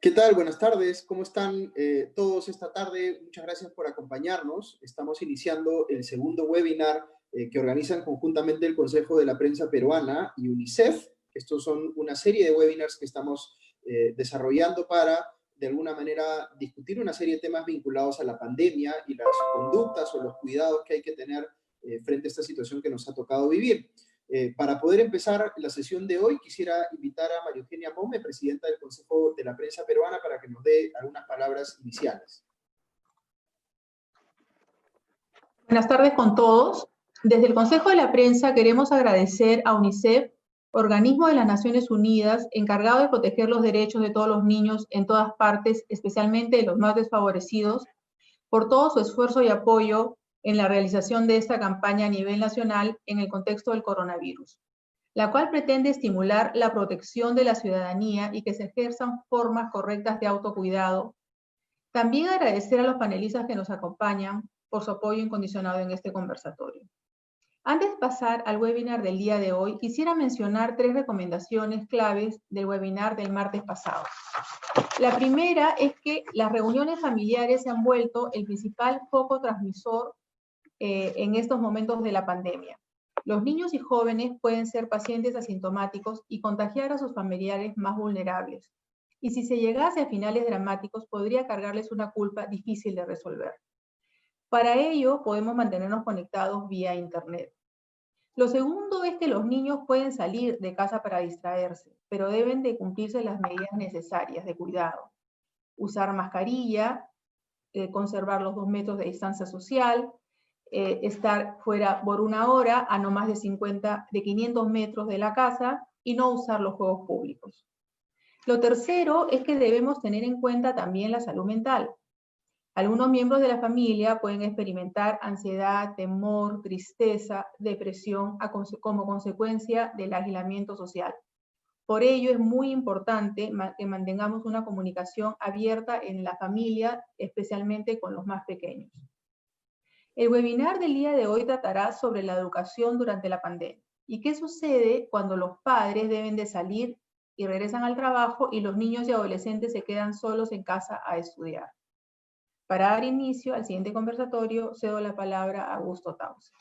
¿Qué tal? Buenas tardes. ¿Cómo están todos esta tarde? Muchas gracias por acompañarnos. Estamos iniciando el segundo webinar que organizan conjuntamente el Consejo de la Prensa Peruana y UNICEF. Estos son una serie de webinars que estamos desarrollando para, de alguna manera, discutir una serie de temas vinculados a la pandemia y las conductas o los cuidados que hay que tener frente a esta situación que nos ha tocado vivir. Para poder empezar la sesión de hoy, quisiera invitar a María Eugenia Mome, presidenta del Consejo de la Prensa Peruana, para que nos dé algunas palabras iniciales. Buenas tardes con todos. Desde el Consejo de la Prensa queremos agradecer a UNICEF, organismo de las Naciones Unidas, encargado de proteger los derechos de todos los niños en todas partes, especialmente de los más desfavorecidos, por todo su esfuerzo y apoyo en la realización de esta campaña a nivel nacional en el contexto del coronavirus, la cual pretende estimular la protección de la ciudadanía y que se ejerzan formas correctas de autocuidado. También agradecer a los panelistas que nos acompañan por su apoyo incondicionado en este conversatorio. Antes de pasar al webinar del día de hoy, quisiera mencionar 3 recomendaciones claves del webinar del martes pasado. La primera es que las reuniones familiares se han vuelto el principal foco transmisor en estos momentos de la pandemia. Los niños y jóvenes pueden ser pacientes asintomáticos y contagiar a sus familiares más vulnerables. Y si se llegase a finales dramáticos, podría cargarles una culpa difícil de resolver. Para ello, podemos mantenernos conectados vía Internet. Lo segundo es que los niños pueden salir de casa para distraerse, pero deben de cumplirse las medidas necesarias de cuidado. Usar mascarilla, conservar los 2 metros de distancia social, estar fuera por 1 hora a no más de 500 metros de la casa y no usar los juegos públicos. Lo tercero es que debemos tener en cuenta también la salud mental. Algunos miembros de la familia pueden experimentar ansiedad, temor, tristeza, depresión como consecuencia del aislamiento social. Por ello es muy importante que mantengamos una comunicación abierta en la familia, especialmente con los más pequeños. El webinar del día de hoy tratará sobre la educación durante la pandemia y qué sucede cuando los padres deben de salir y regresan al trabajo y los niños y adolescentes se quedan solos en casa a estudiar. Para dar inicio al siguiente conversatorio, cedo la palabra a Augusto Tausse.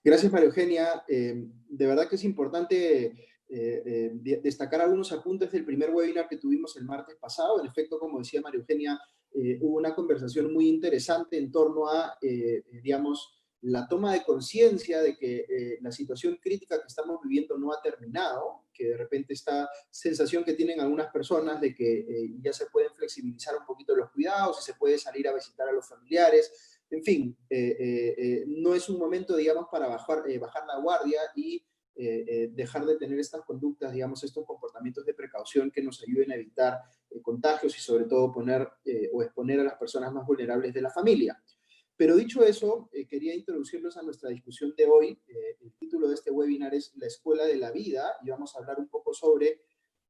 Gracias, María Eugenia. De verdad que es importante destacar algunos apuntes del primer webinar que tuvimos el martes pasado. En efecto, como decía María Eugenia, hubo una conversación muy interesante en torno a, digamos, la toma de conciencia de que la situación crítica que estamos viviendo no ha terminado, que de repente esta sensación que tienen algunas personas de que ya se pueden flexibilizar un poquito los cuidados y se puede salir a visitar a los familiares. En fin, no es un momento, digamos, para bajar la guardia y dejar de tener estas conductas, digamos, estos comportamientos de precaución que nos ayuden a evitar contagios y sobre todo poner o exponer a las personas más vulnerables de la familia. Pero dicho eso, quería introducirlos a nuestra discusión de hoy. El título de este webinar es La Escuela de la Vida y vamos a hablar un poco sobre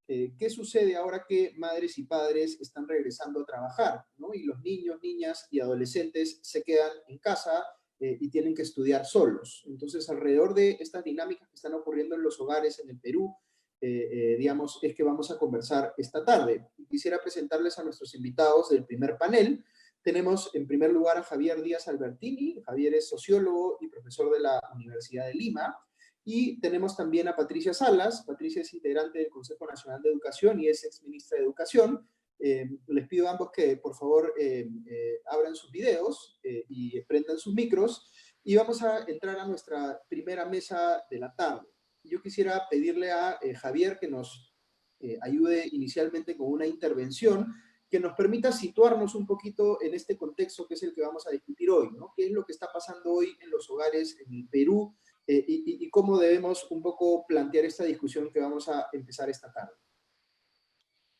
qué sucede ahora que madres y padres están regresando a trabajar, ¿no? Y los niños, niñas y adolescentes se quedan en casa y tienen que estudiar solos. Entonces, alrededor de estas dinámicas que están ocurriendo en los hogares en el Perú, digamos, es que vamos a conversar esta tarde. Quisiera presentarles a nuestros invitados del primer panel. Tenemos en primer lugar a Javier Díaz Albertini. Javier es sociólogo y profesor de la Universidad de Lima. Y tenemos también a Patricia Salas. Patricia es integrante del Consejo Nacional de Educación y es exministra de Educación. Les pido a ambos que, por favor, abran sus videos y prendan sus micros. Y vamos a entrar a nuestra primera mesa de la tarde. Yo quisiera pedirle a Javier que nos ayude inicialmente con una intervención que nos permita situarnos un poquito en este contexto que es el que vamos a discutir hoy, ¿no? ¿Qué es lo que está pasando hoy en los hogares en el Perú y cómo debemos un poco plantear esta discusión que vamos a empezar esta tarde?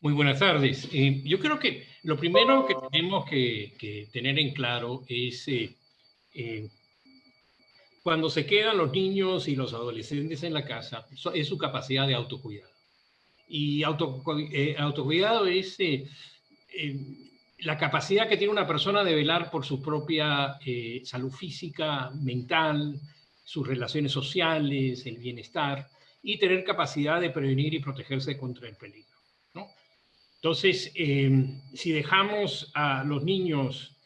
Muy buenas tardes. Yo creo que lo primero que tenemos que tener en claro es cuando se quedan los niños y los adolescentes en la casa, es su capacidad de autocuidado. Y autocuidado es la capacidad que tiene una persona de velar por su propia salud física, mental, sus relaciones sociales, el bienestar, y tener capacidad de prevenir y protegerse contra el peligro. Entonces, si dejamos a los niños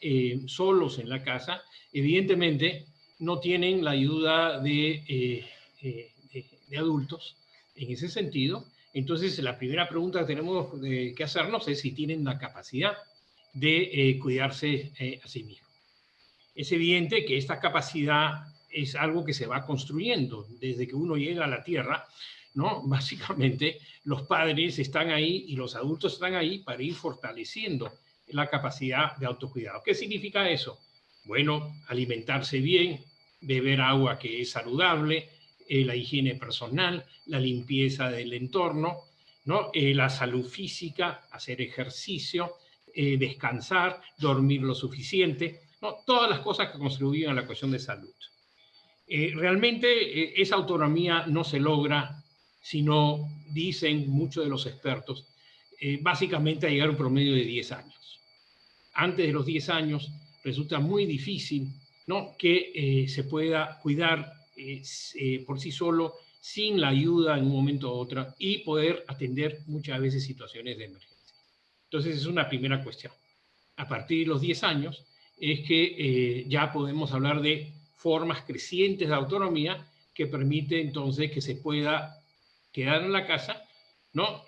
solos en la casa, evidentemente no tienen la ayuda de adultos en ese sentido. Entonces, la primera pregunta que tenemos que hacernos es si tienen la capacidad de cuidarse a sí mismos. Es evidente que esta capacidad es algo que se va construyendo desde que uno llega a la Tierra, ¿no? Básicamente, los padres están ahí y los adultos están ahí para ir fortaleciendo la capacidad de autocuidado. ¿Qué significa eso? Bueno, alimentarse bien, beber agua que es saludable, la higiene personal, la limpieza del entorno, ¿no? La salud física, hacer ejercicio, descansar, dormir lo suficiente, ¿no? Todas las cosas que contribuyen a la cuestión de salud. Realmente esa autonomía no se logra, sino, dicen muchos de los expertos, básicamente a llegar a un promedio de 10 años. Antes de los 10 años resulta muy difícil, ¿no?, que se pueda cuidar por sí solo, sin la ayuda en un momento u otro, y poder atender muchas veces situaciones de emergencia. Entonces es una primera cuestión. A partir de los 10 años es que ya podemos hablar de formas crecientes de autonomía que permite entonces que se pueda quedar en la casa, ¿no?,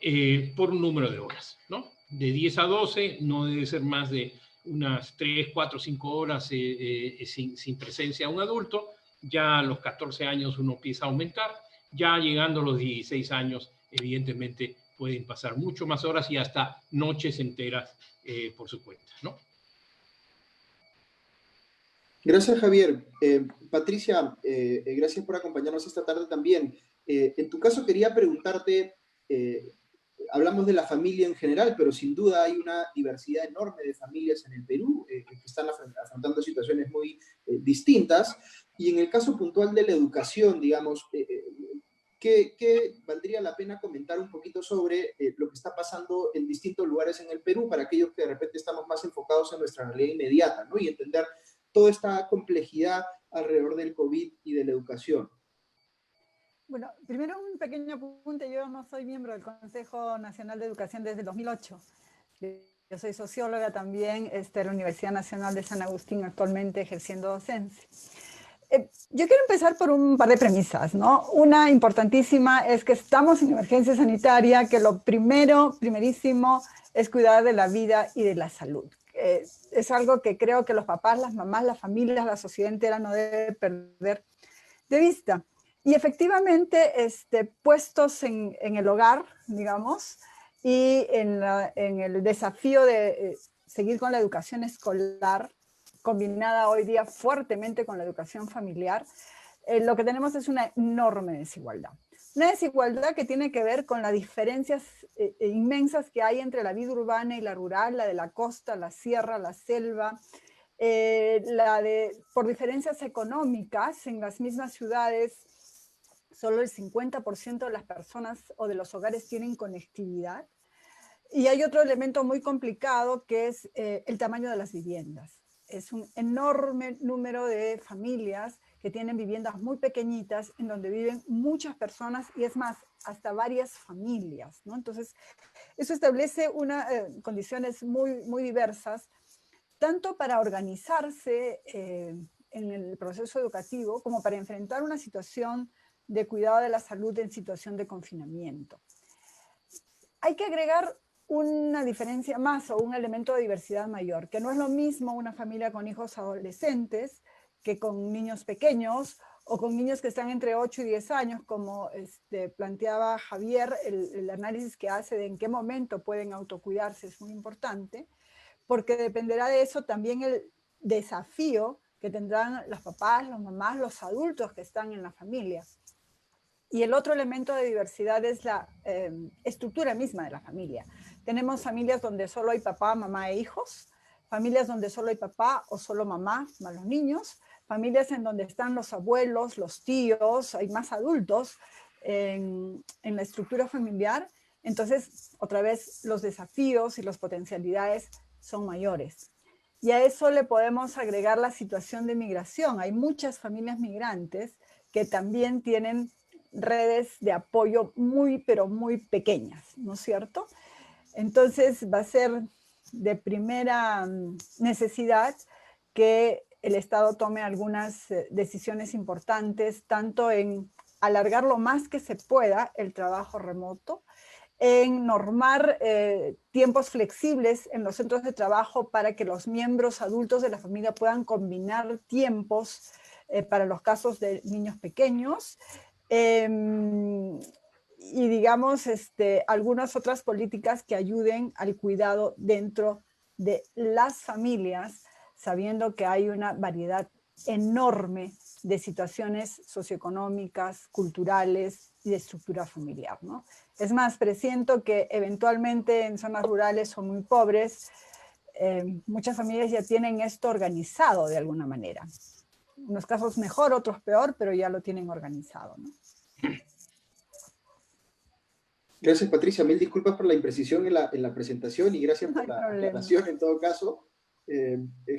por un número de horas, ¿no? De 10 a 12 no debe ser más de unas 3, 4, 5 horas sin presencia de un adulto. Ya a los 14 años uno empieza a aumentar. Ya llegando a los 16 años, evidentemente pueden pasar mucho más horas y hasta noches enteras por su cuenta, ¿no? Gracias, Javier. Patricia, gracias por acompañarnos esta tarde también. En tu caso quería preguntarte, hablamos de la familia en general, pero sin duda hay una diversidad enorme de familias en el Perú que están afrontando situaciones muy distintas. Y en el caso puntual de la educación, digamos, ¿qué valdría la pena comentar un poquito sobre lo que está pasando en distintos lugares en el Perú para aquellos que de repente estamos más enfocados en nuestra realidad inmediata, ¿no? Y entender toda esta complejidad alrededor del COVID y de la educación? Bueno, primero un pequeño apunte. Yo no soy miembro del Consejo Nacional de Educación desde el 2008. Yo soy socióloga también de la Universidad Nacional de San Agustín, actualmente ejerciendo docencia. Yo quiero empezar por un par de premisas, ¿no? Una importantísima es que estamos en emergencia sanitaria, que lo primerísimo es cuidar de la vida y de la salud. Es algo que creo que los papás, las mamás, las familias, la sociedad entera no debe perder de vista. Y efectivamente, puestos en el hogar, digamos, y en el desafío de seguir con la educación escolar, combinada hoy día fuertemente con la educación familiar, lo que tenemos es una enorme desigualdad. Una desigualdad que tiene que ver con las diferencias inmensas que hay entre la vida urbana y la rural, la de la costa, la sierra, la selva, por diferencias económicas. En las mismas ciudades, solo el 50% de las personas o de los hogares tienen conectividad. Y hay otro elemento muy complicado que es el tamaño de las viviendas. Es un enorme número de familias que tienen viviendas muy pequeñitas en donde viven muchas personas y es más, hasta varias familias, ¿no? Entonces, eso establece condiciones muy, muy diversas, tanto para organizarse en el proceso educativo como para enfrentar una situación de cuidado de la salud en situación de confinamiento. Hay que agregar una diferencia más o un elemento de diversidad mayor, que no es lo mismo una familia con hijos adolescentes que con niños pequeños o con niños que están entre 8 y 10 años, como planteaba Javier. El análisis que hace de en qué momento pueden autocuidarse es muy importante, porque dependerá de eso también el desafío que tendrán los papás, las mamás, los adultos que están en la familia. Y el otro elemento de diversidad es la estructura misma de la familia. Tenemos familias donde solo hay papá, mamá e hijos, familias donde solo hay papá o solo mamá, más los niños, familias en donde están los abuelos, los tíos, hay más adultos en la estructura familiar. Entonces, otra vez, los desafíos y las potencialidades son mayores. Y a eso le podemos agregar la situación de migración. Hay muchas familias migrantes que también tienen redes de apoyo muy, pero muy pequeñas, ¿no es cierto? Entonces va a ser de primera necesidad que el Estado tome algunas decisiones importantes, tanto en alargar lo más que se pueda el trabajo remoto, en normar tiempos flexibles en los centros de trabajo para que los miembros adultos de la familia puedan combinar tiempos para los casos de niños pequeños, y digamos algunas otras políticas que ayuden al cuidado dentro de las familias, sabiendo que hay una variedad enorme de situaciones socioeconómicas, culturales y de estructura familiar, ¿no? Es más, presiento que eventualmente en zonas rurales o muy pobres, muchas familias ya tienen esto organizado de alguna manera. En unos casos mejor, otros peor, pero ya lo tienen organizado, ¿no? Gracias, Patricia. Mil disculpas por la imprecisión en la presentación y gracias por la aclaración en todo caso.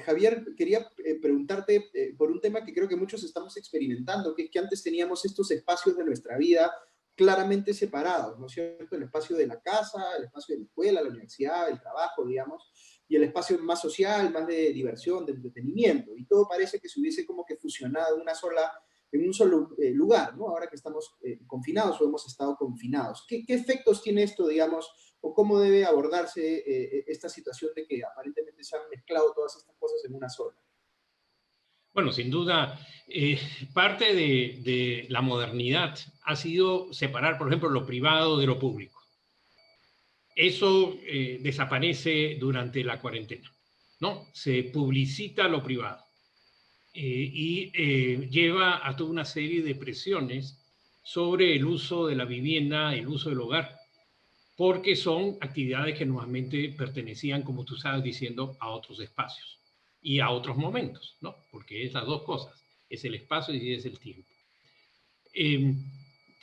Javier, quería preguntarte por un tema que creo que muchos estamos experimentando, que es que antes teníamos estos espacios de nuestra vida claramente separados, ¿no es cierto? El espacio de la casa, el espacio de la escuela, la universidad, el trabajo, digamos, y el espacio más social, más de diversión, de entretenimiento, y todo parece que se hubiese como que fusionado en un solo lugar, ¿no? Ahora que estamos confinados o hemos estado confinados. ¿Qué efectos tiene esto, digamos, o cómo debe abordarse esta situación de que aparentemente se han mezclado todas estas cosas en una sola? Bueno, sin duda, parte de la modernidad ha sido separar, por ejemplo, lo privado de lo público. Eso desaparece durante la cuarentena, ¿no? Se publicita lo privado y lleva a toda una serie de presiones sobre el uso de la vivienda, el uso del hogar, porque son actividades que normalmente pertenecían, como tú estabas diciendo, a otros espacios y a otros momentos, ¿no? Porque es las dos cosas, es el espacio y es el tiempo.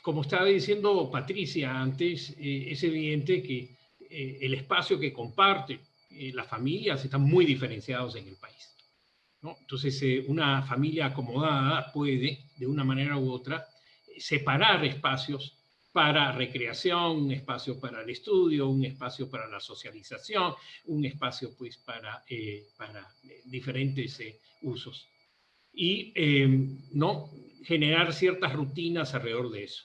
Como estaba diciendo Patricia antes, es evidente que el espacio que comparte las familias están muy diferenciados en el país, ¿no? Entonces, una familia acomodada puede, de una manera u otra, separar espacios para recreación, un espacio para el estudio, un espacio para la socialización, un espacio pues para diferentes usos. Y no generar ciertas rutinas alrededor de eso.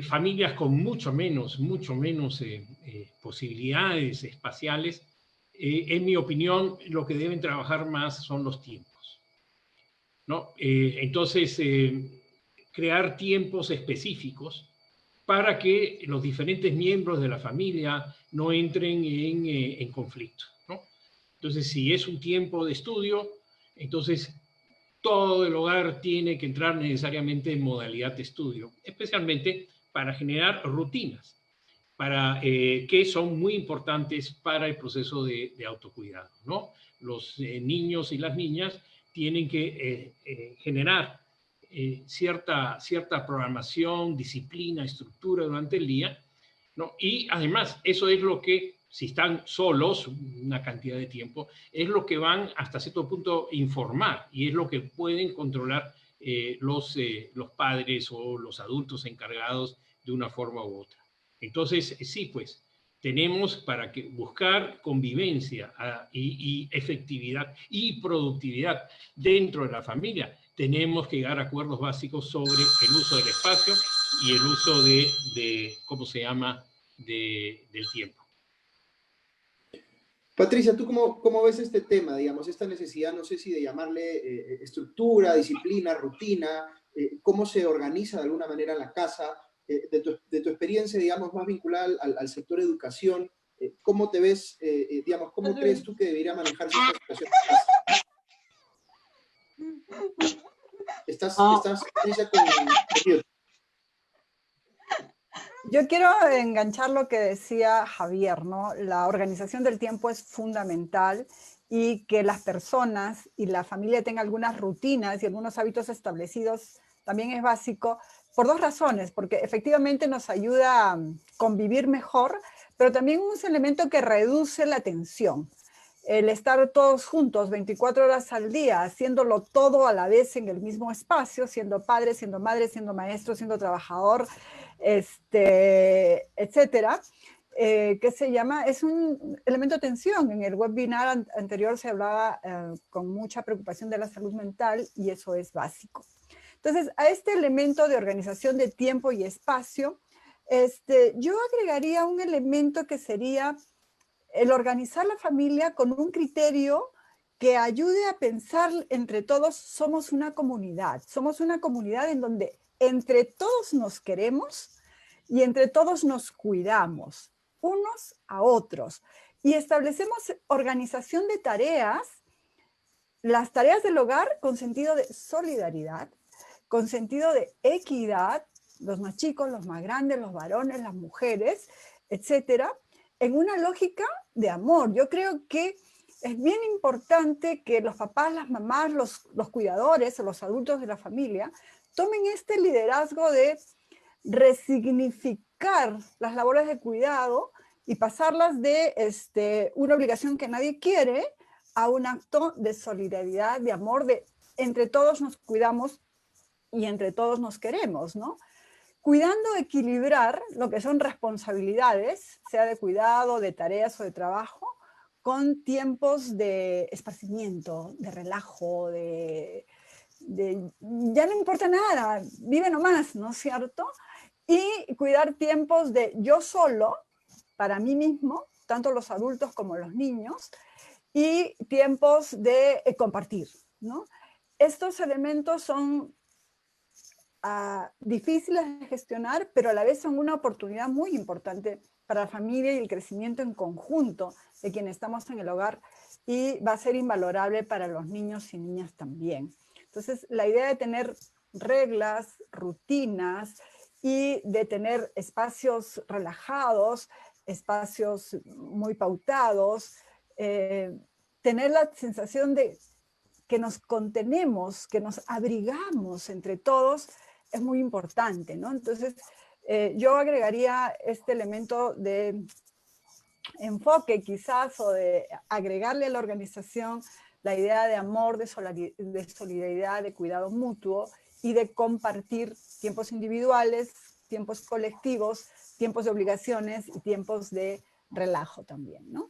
Familias con mucho menos posibilidades espaciales, en mi opinión, lo que deben trabajar más son los tiempos, ¿no? Entonces, crear tiempos específicos para que los diferentes miembros de la familia no entren en conflicto, ¿no? Entonces, si es un tiempo de estudio, entonces todo el hogar tiene que entrar necesariamente en modalidad de estudio, especialmente para generar rutinas, que son muy importantes para el proceso de autocuidado, ¿no? Los niños y las niñas tienen que generar cierta programación, disciplina, estructura durante el día, ¿no? Y además, eso es lo que, si están solos una cantidad de tiempo, es lo que van hasta cierto punto informar y es lo que pueden controlar los padres o los adultos encargados de una forma u otra. Entonces, sí, pues, tenemos para buscar convivencia y efectividad y productividad dentro de la familia. Tenemos que llegar a acuerdos básicos sobre el uso del espacio y el uso ¿cómo se llama?, del tiempo. Patricia, ¿tú cómo ves este tema, digamos, esta necesidad, no sé si de llamarle estructura, disciplina, rutina, cómo se organiza de alguna manera la casa, de tu experiencia, digamos, más vinculada al sector educación, ¿cómo te ves, digamos, cómo crees tú que debería manejarse esta situación en casa? ¿Estás Patricia, con... Yo quiero enganchar lo que decía Javier, ¿no? La organización del tiempo es fundamental y que las personas y la familia tengan algunas rutinas y algunos hábitos establecidos también es básico por dos razones, porque efectivamente nos ayuda a convivir mejor, pero también es un elemento que reduce la tensión. El estar todos juntos 24 horas al día, haciéndolo todo a la vez en el mismo espacio, siendo padre, siendo madre, siendo maestro, siendo trabajador, etcétera, que se llama, es un elemento de tensión. En el webinar anterior se hablaba con mucha preocupación de la salud mental y eso es básico. Entonces, a este elemento de organización de tiempo y espacio, yo agregaría un elemento que sería el organizar la familia con un criterio que ayude a pensar entre todos. Somos una comunidad en donde entre todos nos queremos y entre todos nos cuidamos unos a otros y establecemos organización de tareas, las tareas del hogar con sentido de solidaridad, con sentido de equidad, los más chicos, los más grandes, los varones, las mujeres, etcétera, en una lógica de amor. Yo creo que es bien importante que los papás, las mamás, los cuidadores o los adultos de la familia tomen este liderazgo de resignificar las labores de cuidado y pasarlas de una obligación que nadie quiere a un acto de solidaridad, de amor, de entre todos nos cuidamos y entre todos nos queremos, ¿no? Cuidando equilibrar lo que son responsabilidades, sea de cuidado, de tareas o de trabajo, con tiempos de esparcimiento, de relajo, ya no importa nada, vive nomás, ¿no es cierto? Y cuidar tiempos de yo solo, para mí mismo, tanto los adultos como los niños, y tiempos de compartir, ¿no? Estos elementos son difíciles de gestionar, pero a la vez son una oportunidad muy importante para la familia y el crecimiento en conjunto de quienes estamos en el hogar, y va a ser invalorable para los niños y niñas también. Entonces, la idea de tener reglas, rutinas y de tener espacios relajados, espacios muy pautados, tener la sensación de que nos contenemos, que nos abrigamos entre todos, es muy importante, ¿no? Entonces, yo agregaría este elemento de enfoque quizás, o de agregarle a la organización la idea de amor, de solidaridad, de cuidado mutuo y de compartir tiempos individuales, tiempos colectivos, tiempos de obligaciones y tiempos de relajo también, ¿no?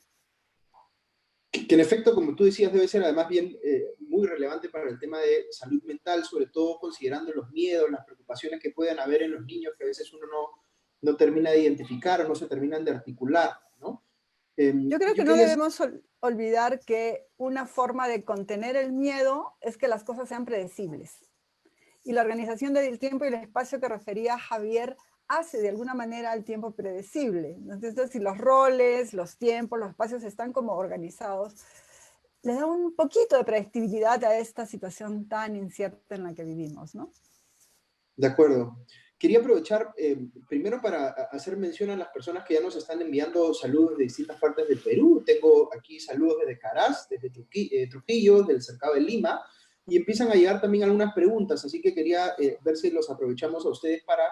Que en efecto, como tú decías, debe ser además bien muy relevante para el tema de salud mental, sobre todo considerando los miedos, las preocupaciones que puedan haber en los niños, que a veces uno no termina de identificar o no se terminan de articular, ¿no? Yo creo que no debemos olvidar que una forma de contener el miedo es que las cosas sean predecibles. Y la organización del tiempo y el espacio que refería Javier hace de alguna manera el tiempo predecible. Entonces, si los roles, los tiempos, los espacios están como organizados, le da un poquito de predictibilidad a esta situación tan incierta en la que vivimos, ¿no? De acuerdo. Quería aprovechar primero para hacer mención a las personas que ya nos están enviando saludos de distintas partes del Perú. Tengo aquí saludos desde Caraz, desde Trujillo, del cercado de Lima, y empiezan a llegar también algunas preguntas, así que quería ver si los aprovechamos a ustedes para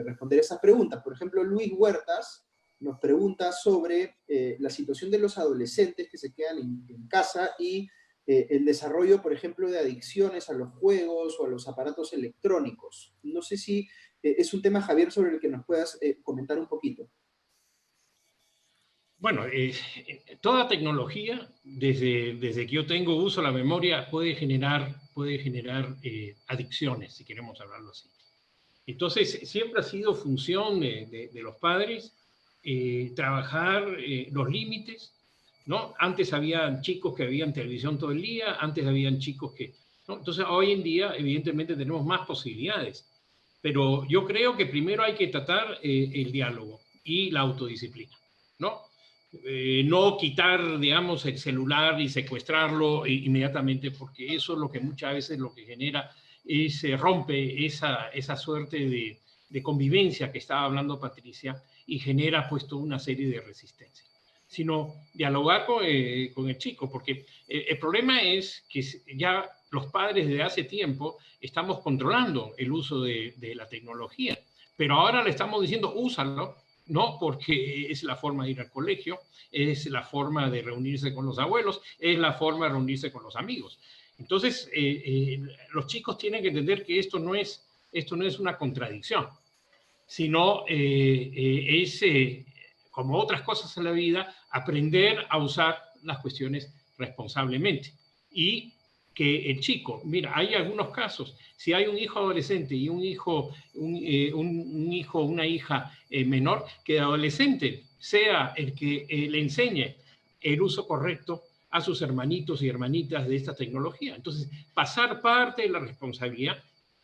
responder esas preguntas. Por ejemplo, Luis Huertas nos pregunta sobre la situación de los adolescentes que se quedan en casa y el desarrollo, por ejemplo, de adicciones a los juegos o a los aparatos electrónicos. No sé si es un tema, Javier, sobre el que nos puedas comentar un poquito. Bueno, toda tecnología, desde que yo tengo uso de la memoria, puede generar adicciones, si queremos hablarlo así. Entonces, siempre ha sido función de los padres trabajar los límites, ¿no? Antes habían chicos que veían televisión todo el día, antes habían chicos que... ¿no? Entonces, hoy en día, evidentemente, tenemos más posibilidades. Pero yo creo que primero hay que tratar el diálogo y la autodisciplina, ¿no? No quitar, digamos, el celular y secuestrarlo inmediatamente, porque eso es lo que muchas veces lo que genera se rompe esa suerte de convivencia que estaba hablando Patricia y genera pues toda una serie de resistencias, sino dialogar con el chico, porque el problema es que ya los padres desde hace tiempo estamos controlando el uso de la tecnología, pero ahora le estamos diciendo úsalo, no porque es la forma de ir al colegio, es la forma de reunirse con los abuelos, es la forma de reunirse con los amigos. Entonces, los chicos tienen que entender que esto no es una contradicción. sino como otras cosas en la vida, aprender a usar las cuestiones responsablemente. Y que el chico, mira, hay algunos casos, si hay un hijo adolescente y un hijo, una hija menor, que el adolescente sea el que le enseñe el uso correcto a sus hermanitos y hermanitas de esta tecnología. Entonces, pasar parte de la responsabilidad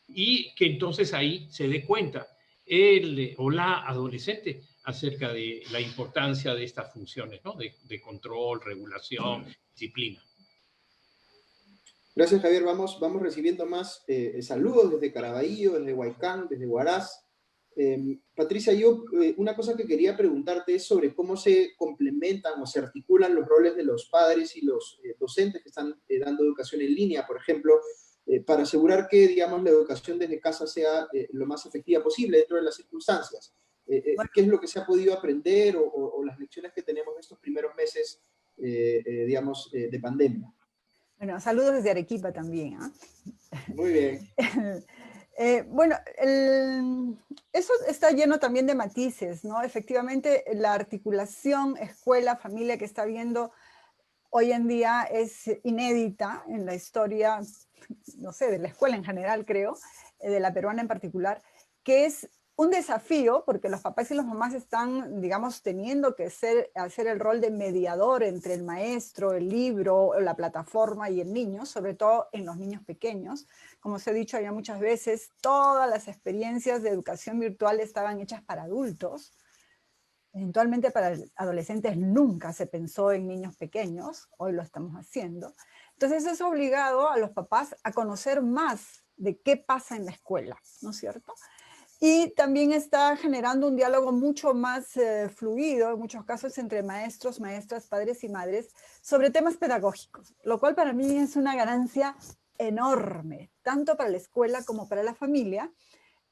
y que entonces ahí se dé cuenta él o la adolescente acerca de la importancia de estas funciones, ¿no? De control, regulación, disciplina. Gracias, Javier. Vamos recibiendo más saludos desde Caraballo, desde Huaycán, desde Huaraz. Patricia, una cosa que quería preguntarte es sobre cómo se complementan o se articulan los roles de los padres y los docentes que están dando educación en línea, por ejemplo, para asegurar que, digamos, la educación desde casa sea lo más efectiva posible dentro de las circunstancias. ¿Qué es lo que se ha podido aprender o las lecciones que tenemos en estos primeros meses, digamos, de pandemia? Bueno, saludos desde Arequipa también. Muy bien. Bueno, eso está lleno también de matices, ¿no? Efectivamente, la articulación escuela-familia que está viendo hoy en día es inédita en la historia, no sé, de la escuela en general, creo, de la peruana en particular, que es un desafío porque los papás y las mamás están, digamos, teniendo que hacer el rol de mediador entre el maestro, el libro, la plataforma y el niño, sobre todo en los niños pequeños. Como os he dicho ya muchas veces, todas las experiencias de educación virtual estaban hechas para adultos. Eventualmente para adolescentes nunca se pensó en niños pequeños, hoy lo estamos haciendo. Entonces eso ha obligado a los papás a conocer más de qué pasa en la escuela, ¿no es cierto? Y también está generando un diálogo mucho más fluido, en muchos casos entre maestros, maestras, padres y madres, sobre temas pedagógicos, lo cual para mí es una ganancia enorme, tanto para la escuela como para la familia,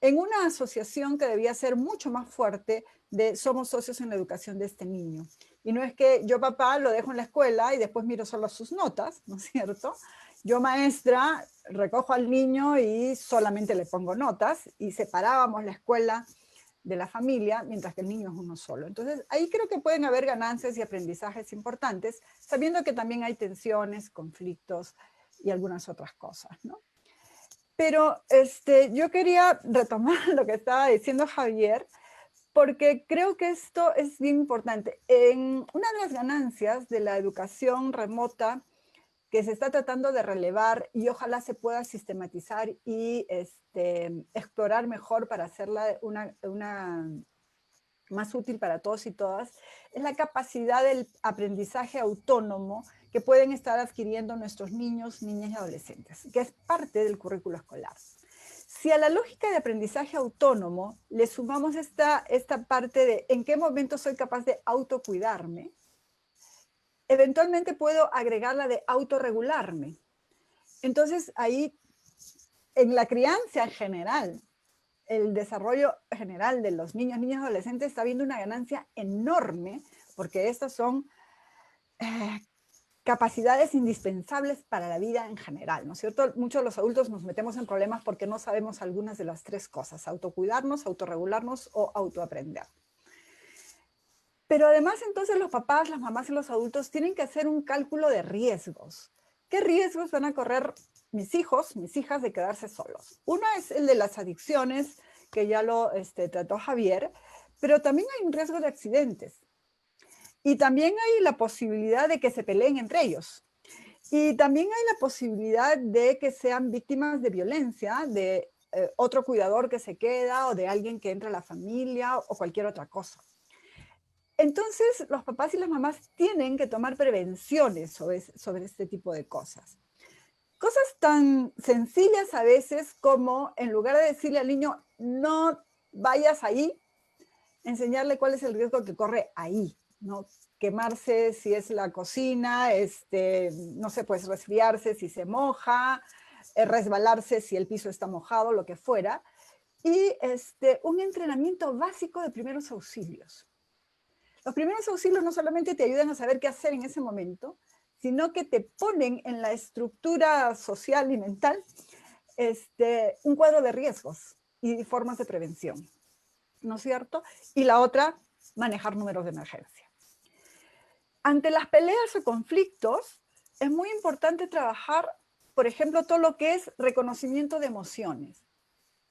en una asociación que debía ser mucho más fuerte de somos socios en la educación de este niño. Y no es que yo, papá, lo dejo en la escuela y después miro solo sus notas, ¿no es cierto? Yo, maestra, recojo al niño y solamente le pongo notas y separábamos la escuela de la familia, mientras que el niño es uno solo. Entonces, ahí creo que pueden haber ganancias y aprendizajes importantes, sabiendo que también hay tensiones, conflictos y algunas otras cosas, ¿no? Pero yo quería retomar lo que estaba diciendo Javier, porque creo que esto es bien importante. Una de las ganancias de la educación remota que se está tratando de relevar y ojalá se pueda sistematizar y explorar mejor para hacerla una más útil para todos y todas, es la capacidad del aprendizaje autónomo que pueden estar adquiriendo nuestros niños, niñas y adolescentes, que es parte del currículo escolar. Si a la lógica de aprendizaje autónomo le sumamos esta parte de en qué momento soy capaz de autocuidarme, eventualmente puedo agregar la de autorregularme. Entonces ahí, en la crianza en general, el desarrollo general de los niños, niñas y adolescentes está viendo una ganancia enorme porque estas son capacidades indispensables para la vida en general, ¿no es cierto? Muchos de los adultos nos metemos en problemas porque no sabemos algunas de las tres cosas: autocuidarnos, autorregularnos o autoaprender. Pero además entonces los papás, las mamás y los adultos tienen que hacer un cálculo de riesgos. ¿Qué riesgos van a correr mis hijos, mis hijas de quedarse solos? Uno es el de las adicciones, que ya lo trató Javier, pero también hay un riesgo de accidentes. Y también hay la posibilidad de que se peleen entre ellos. Y también hay la posibilidad de que sean víctimas de violencia, de otro cuidador que se queda o de alguien que entra a la familia o cualquier otra cosa. Entonces, los papás y las mamás tienen que tomar prevenciones sobre este tipo de cosas. Cosas tan sencillas a veces como, en lugar de decirle al niño, no vayas ahí, enseñarle cuál es el riesgo que corre ahí, ¿no? Quemarse si es la cocina, no sé, pues resfriarse si se moja, resbalarse si el piso está mojado, lo que fuera. Y un entrenamiento básico de primeros auxilios. Los primeros auxilios no solamente te ayudan a saber qué hacer en ese momento, sino que te ponen en la estructura social y mental un cuadro de riesgos y formas de prevención. ¿no es cierto? Y la otra, manejar números de emergencia. Ante las peleas o conflictos, es muy importante trabajar, por ejemplo, todo lo que es reconocimiento de emociones.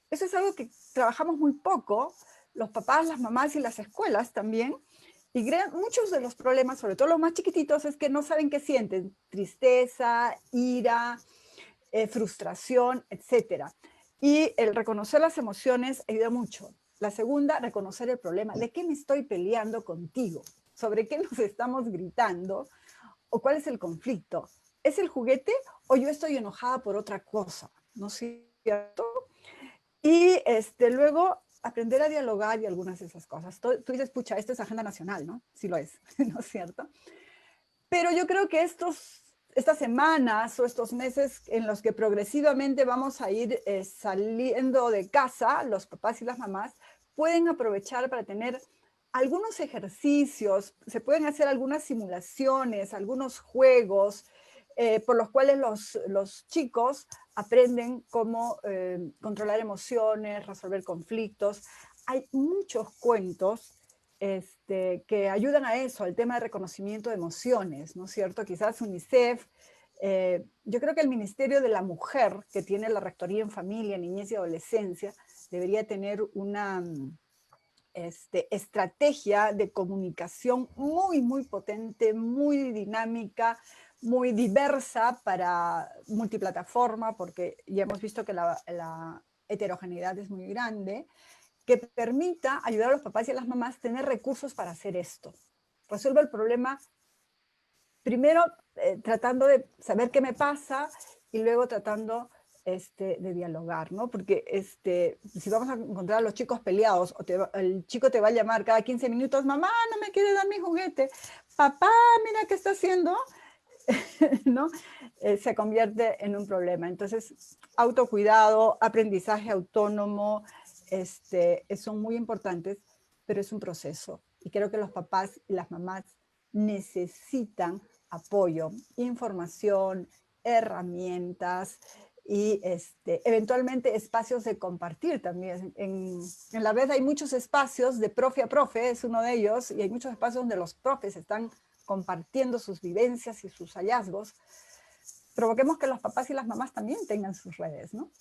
Eso es algo que trabajamos muy poco, los papás, las mamás y las escuelas también, y muchos de los problemas, sobre todo los más chiquititos, es que no saben qué sienten, tristeza, ira, frustración, etc. Y el reconocer las emociones ayuda mucho. La segunda, reconocer el problema. ¿De qué me estoy peleando contigo? ¿Sobre qué nos estamos gritando? ¿O cuál es el conflicto? ¿Es el juguete o yo estoy enojada por otra cosa? ¿No es cierto? Y luego aprender a dialogar y algunas de esas cosas. Tú dices, pucha, esto es agenda nacional, ¿no? Sí lo es, ¿no es cierto? Pero yo creo que estas semanas o estos meses en los que progresivamente vamos a ir saliendo de casa, los papás y las mamás, pueden aprovechar para tener algunos ejercicios, se pueden hacer algunas simulaciones, algunos juegos, por los cuales los chicos aprenden cómo controlar emociones, resolver conflictos. Hay muchos cuentos que ayudan a eso, al tema de reconocimiento de emociones, ¿no es cierto? Quizás UNICEF, yo creo que el Ministerio de la Mujer, que tiene la Rectoría en Familia, Niñez y Adolescencia, debería tener una estrategia de comunicación muy, muy potente, muy dinámica, muy diversa para multiplataforma, porque ya hemos visto que la heterogeneidad es muy grande, que permita ayudar a los papás y a las mamás a tener recursos para hacer esto. Resuelvo el problema primero tratando de saber qué me pasa y luego tratando de dialogar, ¿no? Porque si vamos a encontrar a los chicos peleados, el chico te va a llamar cada 15 minutos, mamá, no me quiere dar mi juguete, papá, mira qué está haciendo, ¿no? Se convierte en un problema. Entonces, autocuidado, aprendizaje autónomo, son muy importantes, pero es un proceso. Y creo que los papás y las mamás necesitan apoyo, información, herramientas y eventualmente espacios de compartir también. En la red hay muchos espacios de profe a profe, es uno de ellos, y hay muchos espacios donde los profes están compartiendo sus vivencias y sus hallazgos. Provoquemos que los papás y las mamás también tengan sus redes, ¿no?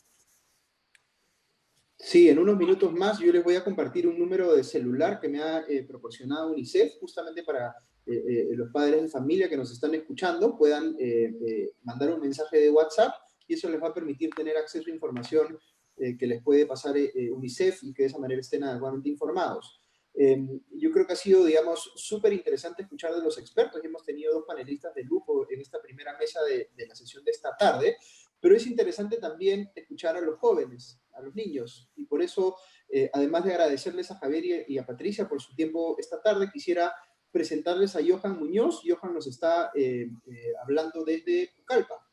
Sí, en unos minutos más yo les voy a compartir un número de celular que me ha proporcionado UNICEF, justamente para los padres de familia que nos están escuchando puedan mandar un mensaje de WhatsApp y eso les va a permitir tener acceso a información que les puede pasar UNICEF y que de esa manera estén adecuadamente informados. Yo creo que ha sido, digamos, súper interesante escuchar de los expertos. Hemos tenido dos panelistas de lujo en esta primera mesa de la sesión de esta tarde, pero es interesante también escuchar a los jóvenes, a los niños, y por eso, además de agradecerles a Javier y a Patricia por su tiempo esta tarde, quisiera presentarles a Johan Muñoz. Johan nos está hablando desde Pucallpa.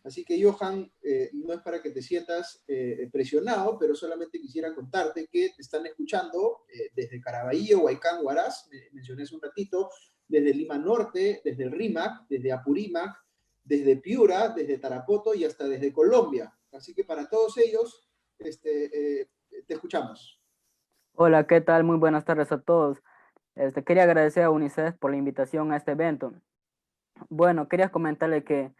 Así que, Johan, no es para que te sientas presionado, pero solamente quisiera contarte que te están escuchando desde Caraballo, Huaycán, Huaraz, mencioné hace un ratito, desde Lima Norte, desde el RIMAC, desde Apurímac, desde Piura, desde Tarapoto y hasta desde Colombia. Así que para todos ellos, te escuchamos. Hola, ¿qué tal? Muy buenas tardes a todos. Quería agradecer a UNICEF por la invitación a este evento. Bueno, quería comentarle que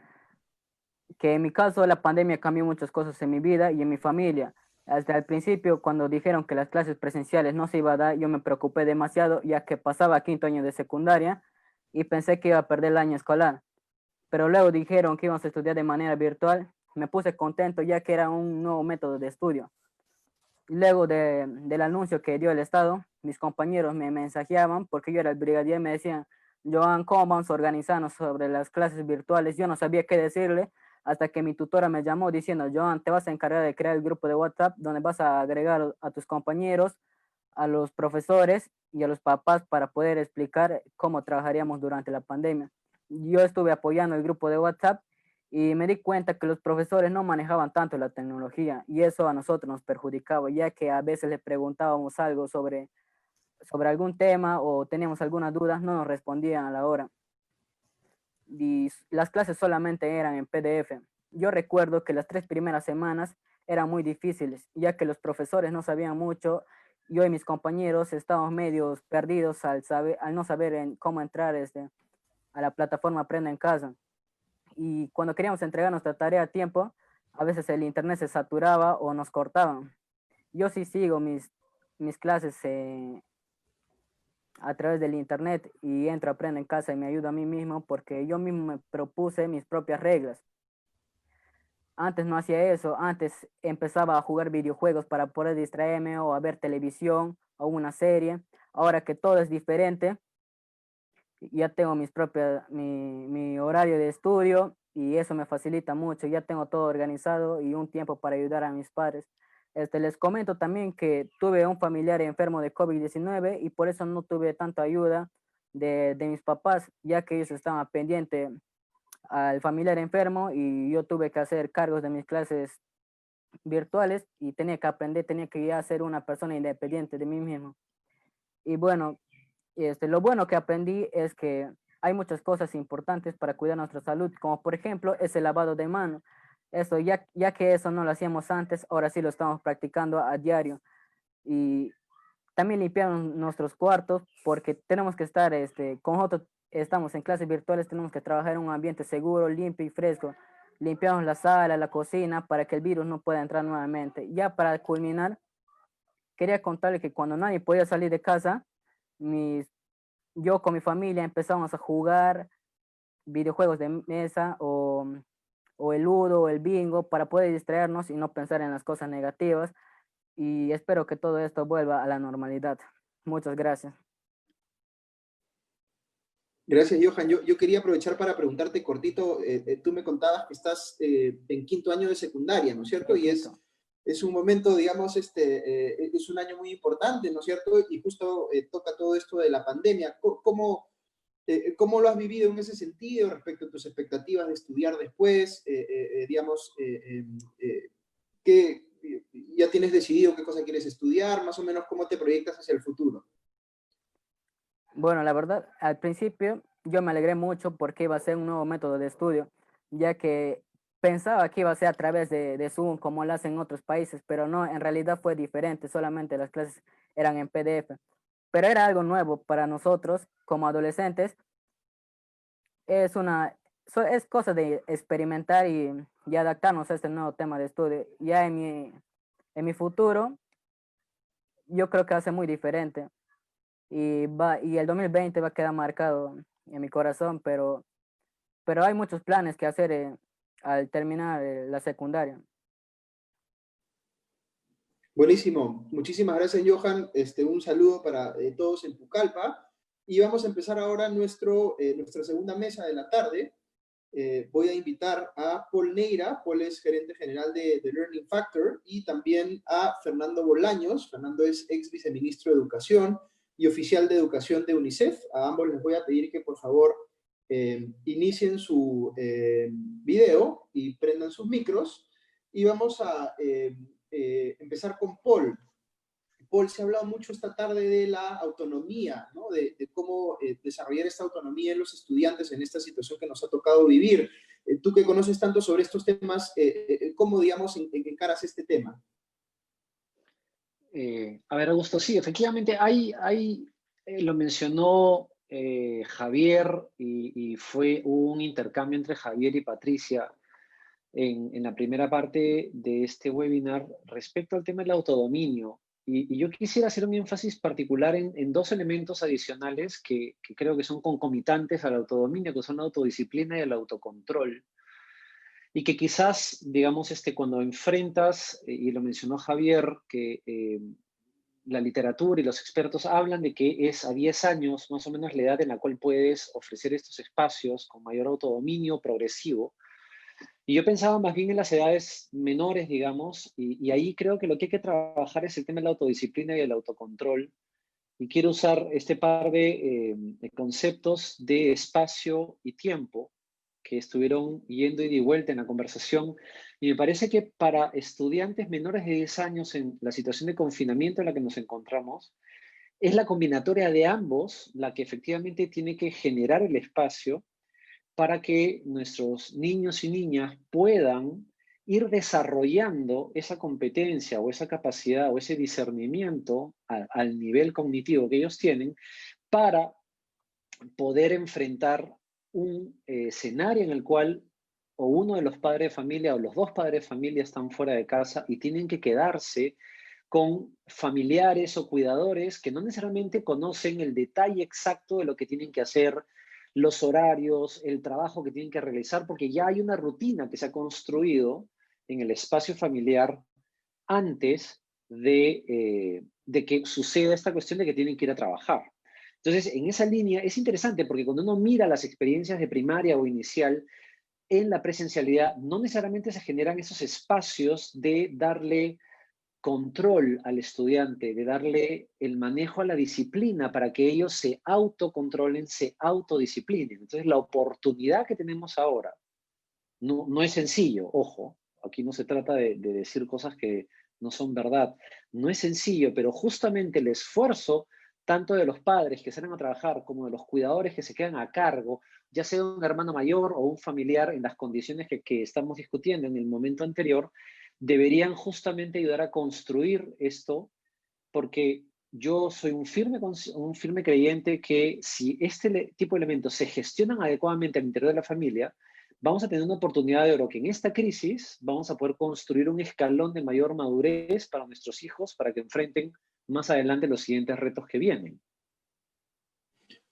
en mi caso la pandemia cambió muchas cosas en mi vida y en mi familia. Hasta el principio, cuando dijeron que las clases presenciales no se iban a dar, yo me preocupé demasiado, ya que pasaba quinto año de secundaria y pensé que iba a perder el año escolar. Pero luego dijeron que íbamos a estudiar de manera virtual. Me puse contento, ya que era un nuevo método de estudio. Luego del anuncio que dio el Estado, mis compañeros me mensajeaban, porque yo era el brigadier, me decían, Joan, ¿cómo vamos a organizarnos sobre las clases virtuales? Yo no sabía qué decirle, hasta que mi tutora me llamó diciendo, Joan, te vas a encargar de crear el grupo de WhatsApp, donde vas a agregar a tus compañeros, a los profesores y a los papás para poder explicar cómo trabajaríamos durante la pandemia. Yo estuve apoyando el grupo de WhatsApp y me di cuenta que los profesores no manejaban tanto la tecnología y eso a nosotros nos perjudicaba, ya que a veces les preguntábamos algo sobre algún tema o teníamos algunas dudas, no nos respondían a la hora. Y las clases solamente eran en PDF. Yo recuerdo que las 3 primeras semanas eran muy difíciles, ya que los profesores no sabían mucho yo y mis compañeros estábamos medios perdidos al no saber cómo entrar a la plataforma Aprenda en Casa. Y cuando queríamos entregar nuestra tarea a tiempo, a veces el internet se saturaba o nos cortaban. Yo sí sigo mis clases a través del internet y entro a Aprenda en Casa y me ayudo a mí mismo porque yo mismo me propuse mis propias reglas. Antes no hacía eso, antes empezaba a jugar videojuegos para poder distraerme o a ver televisión o una serie. Ahora que todo es diferente, ya tengo mi horario de estudio y eso me facilita mucho. Ya tengo todo organizado y un tiempo para ayudar a mis padres. Les comento también que tuve un familiar enfermo de COVID-19 y por eso no tuve tanta ayuda de mis papás, ya que ellos estaban pendientes al familiar enfermo y yo tuve que hacer cargos de mis clases virtuales y tenía que aprender, tenía que ya ser una persona independiente de mí mismo. Y bueno, lo bueno que aprendí es que hay muchas cosas importantes para cuidar nuestra salud, como por ejemplo es el lavado de manos. Eso, ya que eso no lo hacíamos antes, ahora sí lo estamos practicando a diario. Y también limpiamos nuestros cuartos porque tenemos que estar, con nosotros estamos en clases virtuales, tenemos que trabajar en un ambiente seguro, limpio y fresco. Limpiamos la sala, la cocina para que el virus no pueda entrar nuevamente. Ya para culminar, quería contarles que cuando nadie podía salir de casa, yo con mi familia empezamos a jugar videojuegos de mesa o el ludo o el bingo para poder distraernos y no pensar en las cosas negativas. Y espero que todo esto vuelva a la normalidad. Muchas gracias. Gracias, Johan. Yo quería aprovechar para preguntarte cortito, tú me contabas que estás en quinto año de secundaria, ¿no es cierto? Y es un momento, digamos, es un año muy importante, ¿no es cierto? Y justo toca todo esto de la pandemia. ¿Cómo lo has vivido en ese sentido respecto a tus expectativas de estudiar después? Digamos, ¿ya tienes decidido qué cosa quieres estudiar? Más o menos, ¿cómo te proyectas hacia el futuro? Bueno, la verdad, al principio yo me alegré mucho porque iba a ser un nuevo método de estudio, ya que pensaba que iba a ser a través de Zoom, como lo hacen en otros países, pero no, en realidad fue diferente, solamente las clases eran en PDF. Pero era algo nuevo para nosotros como adolescentes. Es cosa de experimentar y adaptarnos a este nuevo tema de estudio. Ya en mi futuro, yo creo que va a ser muy diferente. Y el 2020 va a quedar marcado en mi corazón, pero hay muchos planes que hacer al terminar la secundaria. Buenísimo. Muchísimas gracias, Johan. Un saludo para todos en Pucallpa. Y vamos a empezar ahora nuestra segunda mesa de la tarde. Voy a invitar a Paul Neira. Paul es gerente general de Learning Factor, y también a Fernando Bolaños. Fernando es ex viceministro de Educación y oficial de Educación de UNICEF. A ambos les voy a pedir que por favor inicien su video y prendan sus micros. Y vamos a empezar con Paul. Paul, se ha hablado mucho esta tarde de la autonomía, ¿no? De cómo desarrollar esta autonomía en los estudiantes en esta situación que nos ha tocado vivir. Tú que conoces tanto sobre estos temas, ¿cómo, digamos, encaras este tema? A ver, Augusto, sí, efectivamente lo mencionó Javier y fue un intercambio entre Javier y Patricia en la primera parte de este webinar respecto al tema del autodominio. Y yo quisiera hacer un énfasis particular en dos elementos adicionales que creo que son concomitantes al autodominio, que son la autodisciplina y el autocontrol. Y que quizás, digamos, cuando enfrentas, y lo mencionó Javier, que la literatura y los expertos hablan de que es a 10 años más o menos la edad en la cual puedes ofrecer estos espacios con mayor autodominio progresivo. Y yo pensaba más bien en las edades menores, digamos, y ahí creo que lo que hay que trabajar es el tema de la autodisciplina y el autocontrol. Y quiero usar este par de conceptos de espacio y tiempo que estuvieron yendo y de vuelta en la conversación. Y me parece que para estudiantes menores de 10 años en la situación de confinamiento en la que nos encontramos, es la combinatoria de ambos la que efectivamente tiene que generar el espacio para que nuestros niños y niñas puedan ir desarrollando esa competencia o esa capacidad o ese discernimiento al nivel cognitivo que ellos tienen para poder enfrentar un escenario en el cual o uno de los padres de familia o los dos padres de familia están fuera de casa y tienen que quedarse con familiares o cuidadores que no necesariamente conocen el detalle exacto de lo que tienen que hacer, los horarios, el trabajo que tienen que realizar, porque ya hay una rutina que se ha construido en el espacio familiar antes de que suceda esta cuestión de que tienen que ir a trabajar. Entonces, en esa línea es interesante porque cuando uno mira las experiencias de primaria o inicial, en la presencialidad no necesariamente se generan esos espacios de darle control al estudiante, de darle el manejo a la disciplina para que ellos se autocontrolen, se autodisciplinen. Entonces, la oportunidad que tenemos ahora no es sencillo, ojo, aquí no se trata de decir cosas que no son verdad, no es sencillo, pero justamente el esfuerzo tanto de los padres que salen a trabajar como de los cuidadores que se quedan a cargo, ya sea un hermano mayor o un familiar en las condiciones que estamos discutiendo en el momento anterior, deberían justamente ayudar a construir esto, porque yo soy un firme creyente que si este tipo de elementos se gestionan adecuadamente al interior de la familia, vamos a tener una oportunidad de oro que en esta crisis vamos a poder construir un escalón de mayor madurez para nuestros hijos, para que enfrenten más adelante los siguientes retos que vienen.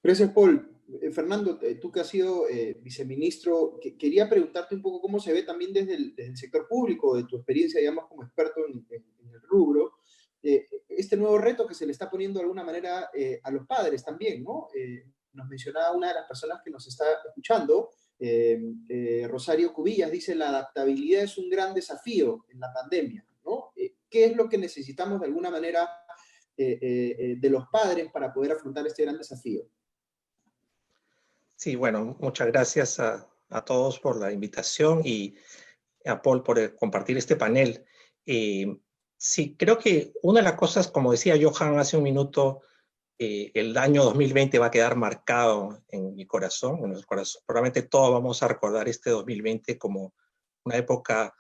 Gracias, Paul. Fernando, tú que has sido viceministro, quería preguntarte un poco cómo se ve también desde el sector público, de tu experiencia, digamos, como experto en el rubro, este nuevo reto que se le está poniendo de alguna manera a los padres también, ¿no? Nos mencionaba una de las personas que nos está escuchando, Rosario Cubillas, dice: la adaptabilidad es un gran desafío en la pandemia, ¿no? ¿Qué es lo que necesitamos de alguna manera de los padres para poder afrontar este gran desafío? Sí, bueno, muchas gracias a todos por la invitación y a Paul por compartir este panel. Sí, creo que una de las cosas, como decía Johan hace un minuto, el año 2020 va a quedar marcado en mi corazón, en nuestro corazón. Probablemente todos vamos a recordar este 2020 como una época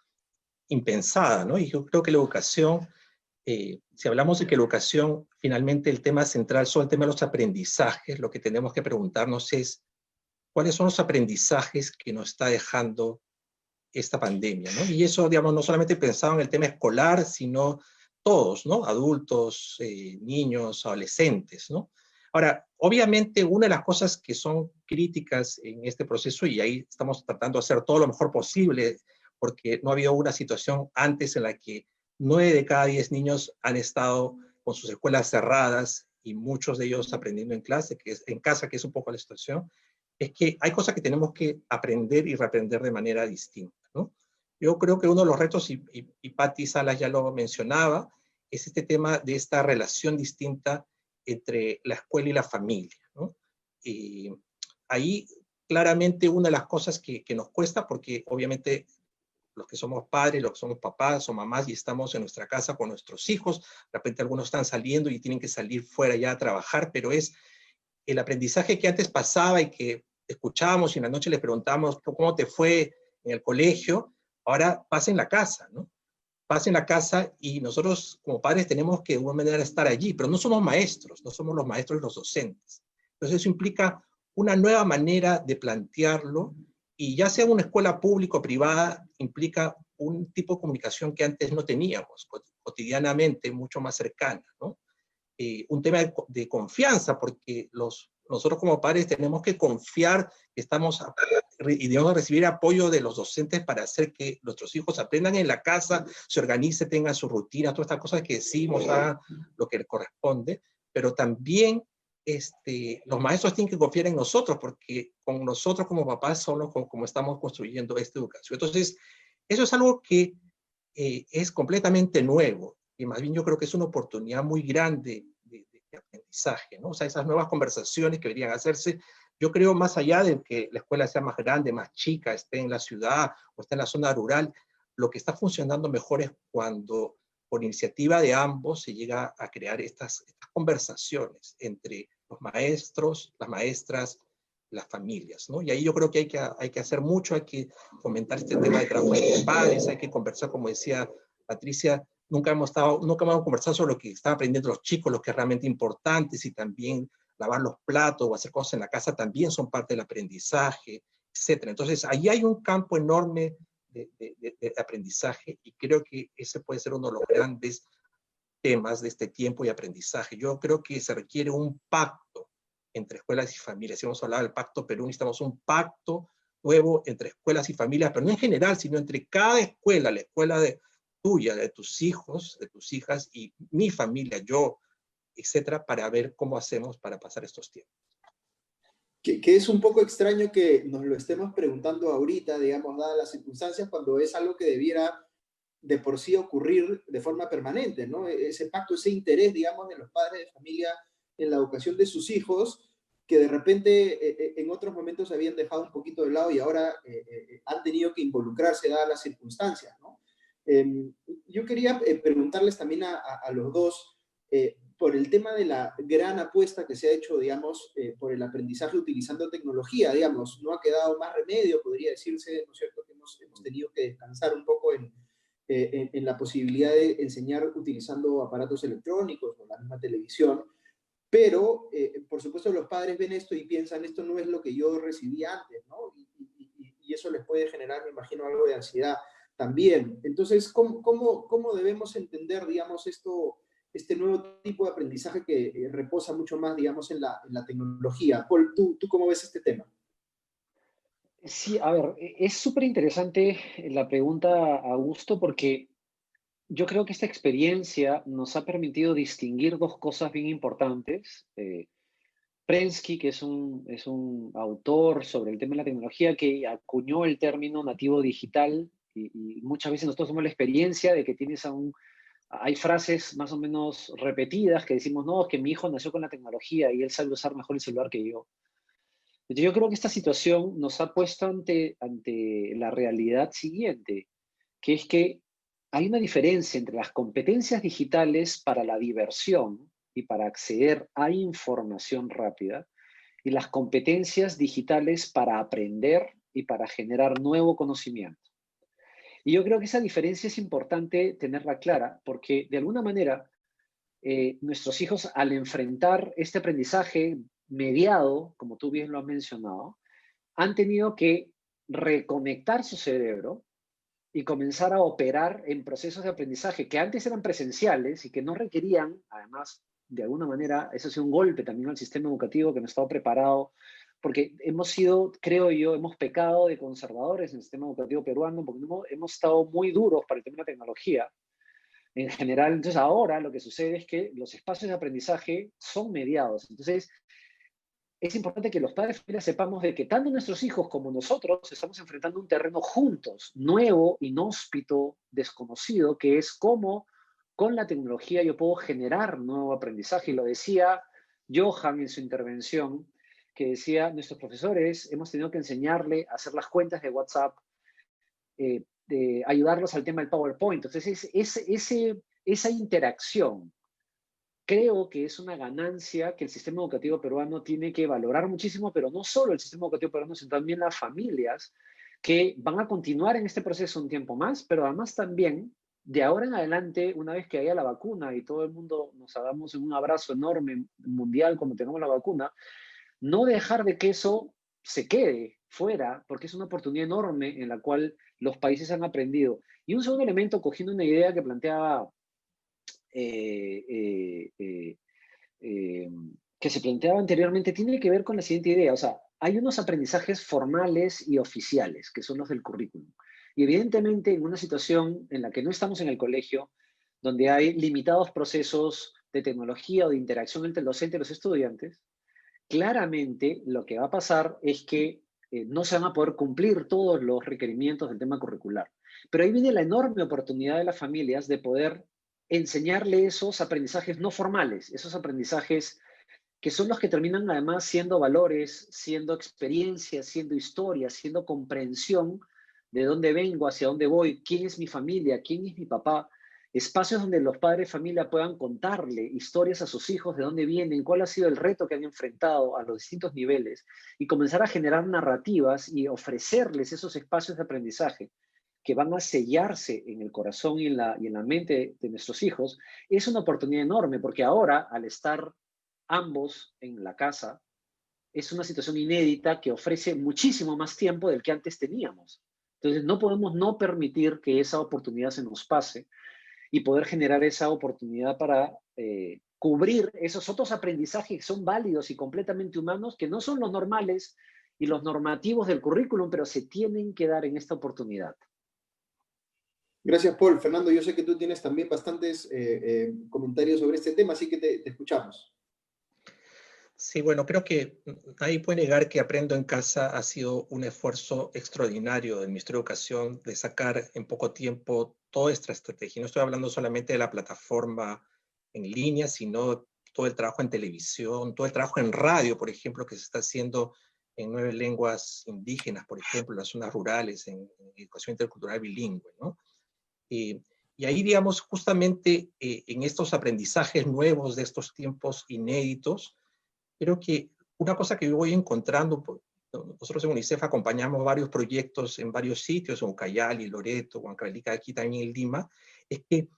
impensada, ¿no? Y yo creo que la educación, si hablamos de que la educación, finalmente el tema central son el tema de los aprendizajes, lo que tenemos que preguntarnos es cuáles son los aprendizajes que nos está dejando esta pandemia, ¿no? Y eso, digamos, no solamente pensado en el tema escolar, sino todos, ¿no? Adultos, niños, adolescentes, ¿no? Ahora, obviamente, una de las cosas que son críticas en este proceso, y ahí estamos tratando de hacer todo lo mejor posible, porque no ha habido una situación antes en la que 9 de cada 10 niños han estado con sus escuelas cerradas y muchos de ellos aprendiendo en clase, en casa, que es un poco la situación, es que hay cosas que tenemos que aprender y reaprender de manera distinta, ¿no? Yo creo que uno de los retos, y Patti Salas ya lo mencionaba, es este tema de esta relación distinta entre la escuela y la familia, ¿no? Y ahí claramente una de las cosas que nos cuesta, porque obviamente los que somos padres, los que somos papás o mamás y estamos en nuestra casa con nuestros hijos, de repente algunos están saliendo y tienen que salir fuera ya a trabajar, pero es el aprendizaje que antes pasaba y que escuchábamos y en la noche les preguntábamos cómo te fue en el colegio, ahora pasa en la casa, ¿no? Pasa en la casa y nosotros como padres tenemos que de alguna manera estar allí, pero no somos maestros, no somos los maestros los docentes. Entonces eso implica una nueva manera de plantearlo y ya sea una escuela pública o privada, implica un tipo de comunicación que antes no teníamos cotidianamente, mucho más cercana, ¿no? Un tema de confianza, porque nosotros como padres tenemos que confiar que estamos y debemos recibir apoyo de los docentes para hacer que nuestros hijos aprendan en la casa, se organicen, tengan su rutina, todas estas cosas que decimos, hagan lo que les corresponde, pero también los maestros tienen que confiar en nosotros, porque con nosotros como papás somos como estamos construyendo esta educación. Entonces, eso es algo que es completamente nuevo. Y más bien yo creo que es una oportunidad muy grande de aprendizaje, ¿no? O sea, esas nuevas conversaciones que deberían hacerse, yo creo más allá de que la escuela sea más grande, más chica, esté en la ciudad o esté en la zona rural, lo que está funcionando mejor es cuando por iniciativa de ambos se llega a crear estas conversaciones entre los maestros, las maestras, las familias, ¿no? Y ahí yo creo que hay que hacer mucho, hay que fomentar este tema de trabajo de los padres, hay que conversar, como decía Patricia, nunca hemos conversado sobre lo que están aprendiendo los chicos, lo que es realmente importante, y también lavar los platos o hacer cosas en la casa también son parte del aprendizaje, etc. Entonces, ahí hay un campo enorme de aprendizaje, y creo que ese puede ser uno de los grandes temas de este tiempo y aprendizaje. Yo creo que se requiere un pacto entre escuelas y familias. Si hemos hablado del pacto Perú, necesitamos un pacto nuevo entre escuelas y familias, pero no en general, sino entre cada escuela, la escuela tuya, de tus hijos, de tus hijas, y mi familia, yo, etcétera, para ver cómo hacemos para pasar estos tiempos. Que es un poco extraño que nos lo estemos preguntando ahorita, digamos, dadas las circunstancias, cuando es algo que debiera de por sí ocurrir de forma permanente, ¿no? Ese pacto, ese interés, digamos, de los padres de familia en la educación de sus hijos, que de repente en otros momentos habían dejado un poquito de lado y ahora han tenido que involucrarse dadas las circunstancias, ¿no? Yo quería preguntarles también a los dos por el tema de la gran apuesta que se ha hecho, digamos, por el aprendizaje utilizando tecnología, digamos, no ha quedado más remedio, podría decirse, ¿no es cierto?, que hemos tenido que descansar un poco en la posibilidad de enseñar utilizando aparatos electrónicos o la misma televisión, pero por supuesto los padres ven esto y piensan, esto no es lo que yo recibí antes, ¿no? Y eso les puede generar, me imagino, algo de ansiedad también. Entonces, ¿cómo debemos entender, digamos, este nuevo tipo de aprendizaje que reposa mucho más, digamos, en la tecnología? Paul, ¿tú cómo ves este tema? Sí, a ver, es súper interesante la pregunta, Augusto, porque yo creo que esta experiencia nos ha permitido distinguir dos cosas bien importantes. Prensky, que es un autor sobre el tema de la tecnología, que acuñó el término nativo digital, y muchas veces nosotros tenemos la experiencia de que hay frases más o menos repetidas que decimos, no, es que mi hijo nació con la tecnología y él sabe usar mejor el celular que yo. Entonces, yo creo que esta situación nos ha puesto ante la realidad siguiente, que es que hay una diferencia entre las competencias digitales para la diversión y para acceder a información rápida, y las competencias digitales para aprender y para generar nuevo conocimiento. Y yo creo que esa diferencia es importante tenerla clara, porque de alguna manera nuestros hijos, al enfrentar este aprendizaje mediado, como tú bien lo has mencionado, han tenido que reconectar su cerebro y comenzar a operar en procesos de aprendizaje que antes eran presenciales y que no requerían, además, de alguna manera, eso ha sido un golpe también al sistema educativo que no estaba preparado, porque hemos sido, creo yo, hemos pecado de conservadores en el sistema educativo peruano, porque hemos estado muy duros para el tema de la tecnología en general. Entonces ahora lo que sucede es que los espacios de aprendizaje son mediados. Entonces es importante que los padres de familia sepamos de que tanto nuestros hijos como nosotros estamos enfrentando un terreno juntos, nuevo, inhóspito, desconocido, que es cómo con la tecnología yo puedo generar nuevo aprendizaje. Y lo decía Johan en su intervención, que decía, nuestros profesores hemos tenido que enseñarle a hacer las cuentas de WhatsApp, de ayudarlos al tema del PowerPoint. Entonces, esa interacción creo que es una ganancia que el sistema educativo peruano tiene que valorar muchísimo, pero no solo el sistema educativo peruano, sino también las familias que van a continuar en este proceso un tiempo más, pero además también, de ahora en adelante, una vez que haya la vacuna y todo el mundo nos hagamos un abrazo enorme mundial cuando tengamos la vacuna, no dejar de que eso se quede fuera, porque es una oportunidad enorme en la cual los países han aprendido. Y un segundo elemento, cogiendo una idea que planteaba, que se planteaba anteriormente, tiene que ver con la siguiente idea. O sea, hay unos aprendizajes formales y oficiales, que son los del currículum. Y evidentemente, en una situación en la que no estamos en el colegio, donde hay limitados procesos de tecnología o de interacción entre el docente y los estudiantes, claramente lo que va a pasar es que no se van a poder cumplir todos los requerimientos del tema curricular. Pero ahí viene la enorme oportunidad de las familias de poder enseñarle esos aprendizajes no formales, esos aprendizajes que son los que terminan además siendo valores, siendo experiencias, siendo historias, siendo comprensión de dónde vengo, hacia dónde voy, quién es mi familia, quién es mi papá. espacios donde los padres de familia puedan contarle historias a sus hijos de dónde vienen, cuál ha sido el reto que han enfrentado a los distintos niveles, y comenzar a generar narrativas y ofrecerles esos espacios de aprendizaje que van a sellarse en el corazón y en la mente de nuestros hijos, es una oportunidad enorme, porque ahora, al estar ambos en la casa, es una situación inédita que ofrece muchísimo más tiempo del que antes teníamos. Entonces, no podemos no permitir que esa oportunidad se nos pase y poder generar esa oportunidad para cubrir esos otros aprendizajes que son válidos y completamente humanos, que no son los normales y los normativos del currículum, pero se tienen que dar en esta oportunidad. Gracias, Paul. Fernando, yo sé que tú tienes también bastantes comentarios sobre este tema, así que te escuchamos. Sí, bueno, creo que nadie puede negar que Aprendo en Casa ha sido un esfuerzo extraordinario del Ministerio de Educación de sacar en poco tiempo toda esta estrategia. No estoy hablando solamente de la plataforma en línea, sino todo el trabajo en televisión, todo el trabajo en radio, por ejemplo, que se está haciendo en 9 lenguas indígenas, por ejemplo, en las zonas rurales, en educación intercultural bilingüe, ¿no? Y ahí, digamos, justamente en estos aprendizajes nuevos de estos tiempos inéditos, creo que una cosa que yo voy encontrando, nosotros en UNICEF acompañamos varios proyectos en varios sitios, en Ucayali, Loreto, Huancavelica, aquí también en Lima, es que,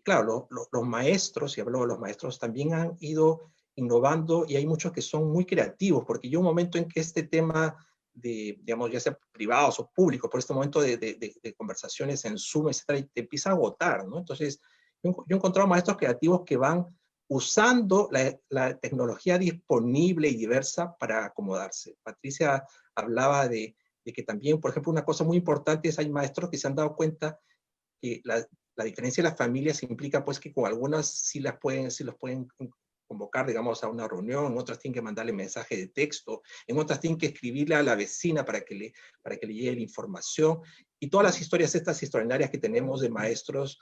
claro, los maestros, y hablo de los maestros, también han ido innovando y hay muchos que son muy creativos, porque yo un momento en que este tema de, digamos, ya sea privados o públicos, por este momento de conversaciones en Zoom, etcétera, te empieza a agotar, ¿no? Entonces, yo he encontrado maestros creativos que van usando la tecnología disponible y diversa para acomodarse. Patricia hablaba de que también, por ejemplo, una cosa muy importante es hay maestros que se han dado cuenta que la diferencia de las familias implica pues que con algunas sí los pueden convocar, digamos, a una reunión, en otras tienen que mandarle mensaje de texto, en otras tienen que escribirle a la vecina para que le llegue la información, y todas las historias estas extraordinarias que tenemos de maestros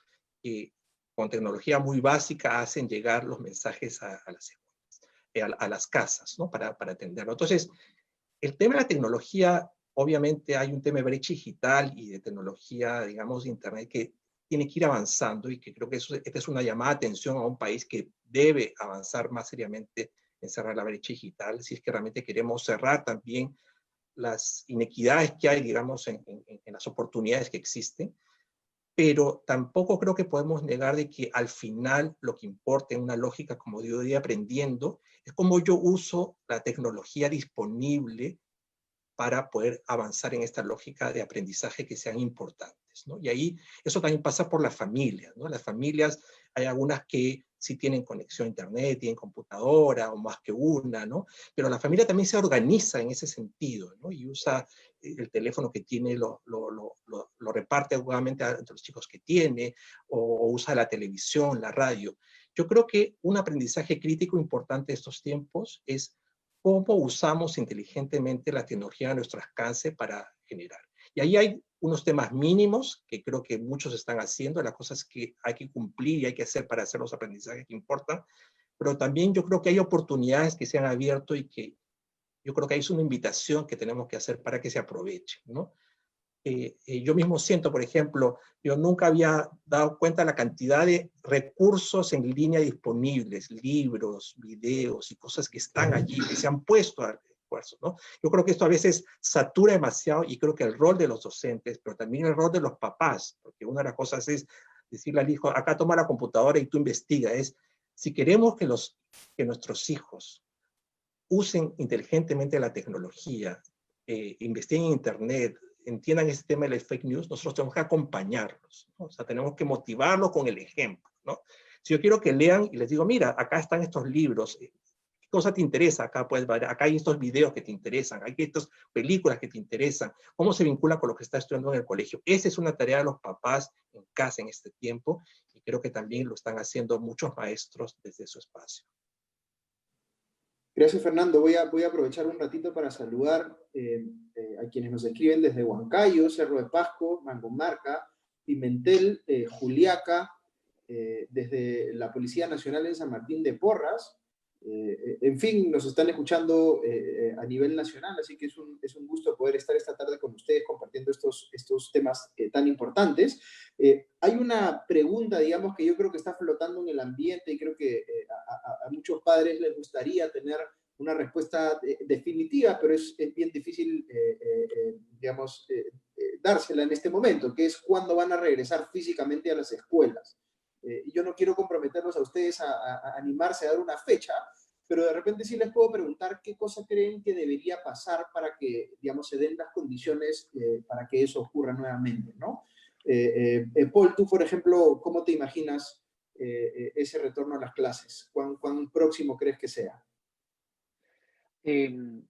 con tecnología muy básica hacen llegar los mensajes a las casas, ¿no? Para atenderlo. Entonces, el tema de la tecnología, obviamente hay un tema de brecha digital y de tecnología, digamos, de Internet que tiene que ir avanzando y que creo que esta es una llamada de atención a un país que debe avanzar más seriamente en cerrar la brecha digital, si es que realmente queremos cerrar también las inequidades que hay, digamos, en las oportunidades que existen. Pero tampoco creo que podemos negar de que al final lo que importa en una lógica, como yo voy aprendiendo, es cómo yo uso la tecnología disponible para poder avanzar en esta lógica de aprendizaje que sean importantes, ¿no? Y ahí eso también pasa por las familias, ¿no? Las familias, hay algunas que sí tienen conexión a internet, tienen computadora o más que una, ¿no? Pero la familia también se organiza en ese sentido, ¿no? Y usa el teléfono que tiene, lo reparte adecuadamente entre los chicos que tiene, o usa la televisión, la radio. Yo creo que un aprendizaje crítico importante de estos tiempos es cómo usamos inteligentemente la tecnología a nuestro alcance para generar. Y ahí hay unos temas mínimos que creo que muchos están haciendo, las cosas que hay que cumplir y hay que hacer para hacer los aprendizajes que importan, pero también yo creo que hay oportunidades que se han abierto y que yo creo que ahí es una invitación que tenemos que hacer para que se aprovechen, ¿no? Yo mismo siento, por ejemplo, yo nunca había dado cuenta de la cantidad de recursos en línea disponibles, libros, videos y cosas que están allí, que se han puesto al esfuerzo, ¿no? Yo creo que esto a veces satura demasiado y creo que el rol de los docentes, pero también el rol de los papás, porque una de las cosas es decirle al hijo, acá toma la computadora y tú investiga, es si queremos que nuestros hijos usen inteligentemente la tecnología, investiguen en internet, entiendan este tema de las fake news, nosotros tenemos que acompañarlos, ¿no? O sea, tenemos que motivarlos con el ejemplo, ¿no? Si yo quiero que lean y les digo, mira, acá están estos libros, ¿qué cosa te interesa? Acá puedes ver, acá hay estos videos que te interesan, hay estas películas que te interesan, cómo se vincula con lo que está estudiando en el colegio. Esa es una tarea de los papás en casa en este tiempo y creo que también lo están haciendo muchos maestros desde su espacio. Gracias, Fernando. Voy a aprovechar un ratito para saludar a quienes nos escriben desde Huancayo, Cerro de Pasco, Mangomarca, Pimentel, Juliaca, desde la Policía Nacional en San Martín de Porras, En fin, nos están escuchando a nivel nacional, así que es un gusto poder estar esta tarde con ustedes compartiendo estos temas tan importantes. Hay una pregunta, digamos, que yo creo que está flotando en el ambiente y creo que a muchos padres les gustaría tener una respuesta definitiva, pero es bien difícil, digamos, dársela en este momento, que es cuándo van a regresar físicamente a las escuelas. Yo no quiero comprometerlos a ustedes a animarse a dar una fecha, pero de repente sí les puedo preguntar qué cosa creen que debería pasar para que, digamos, se den las condiciones para que eso ocurra nuevamente, ¿no? Paul, tú, por ejemplo, ¿cómo te imaginas ese retorno a las clases? ¿Cuán próximo crees que sea?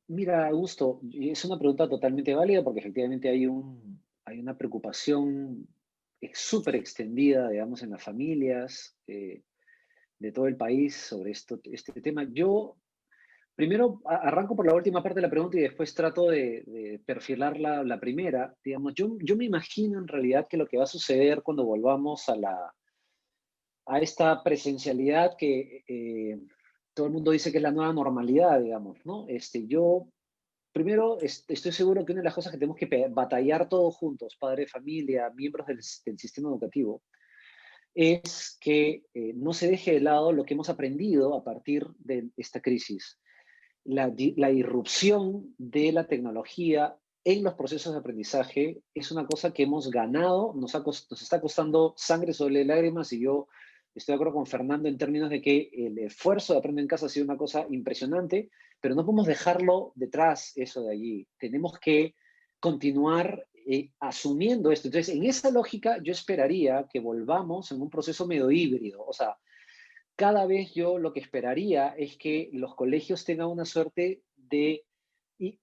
Mira, Augusto, es una pregunta totalmente válida porque efectivamente hay una preocupación súper extendida, digamos, en las familias de todo el país sobre este tema. Yo primero arranco por la última parte de la pregunta y después trato de perfilar la primera. Digamos, yo me imagino en realidad que lo que va a suceder cuando volvamos a esta presencialidad que todo el mundo dice que es la nueva normalidad, digamos, ¿no? Yo primero estoy seguro que una de las cosas que tenemos que batallar todos juntos, padre, familia, miembros del sistema educativo, es que no se deje de lado lo que hemos aprendido a partir de esta crisis. La irrupción de la tecnología en los procesos de aprendizaje es una cosa que hemos ganado, nos está costando sangre, sudor y lágrimas, y yo estoy de acuerdo con Fernando en términos de que el esfuerzo de aprender en casa ha sido una cosa impresionante, pero no podemos dejarlo detrás, eso de allí. Tenemos que continuar asumiendo esto. Entonces, en esa lógica, yo esperaría que volvamos en un proceso medio híbrido. O sea, cada vez yo lo que esperaría es que los colegios tengan una suerte de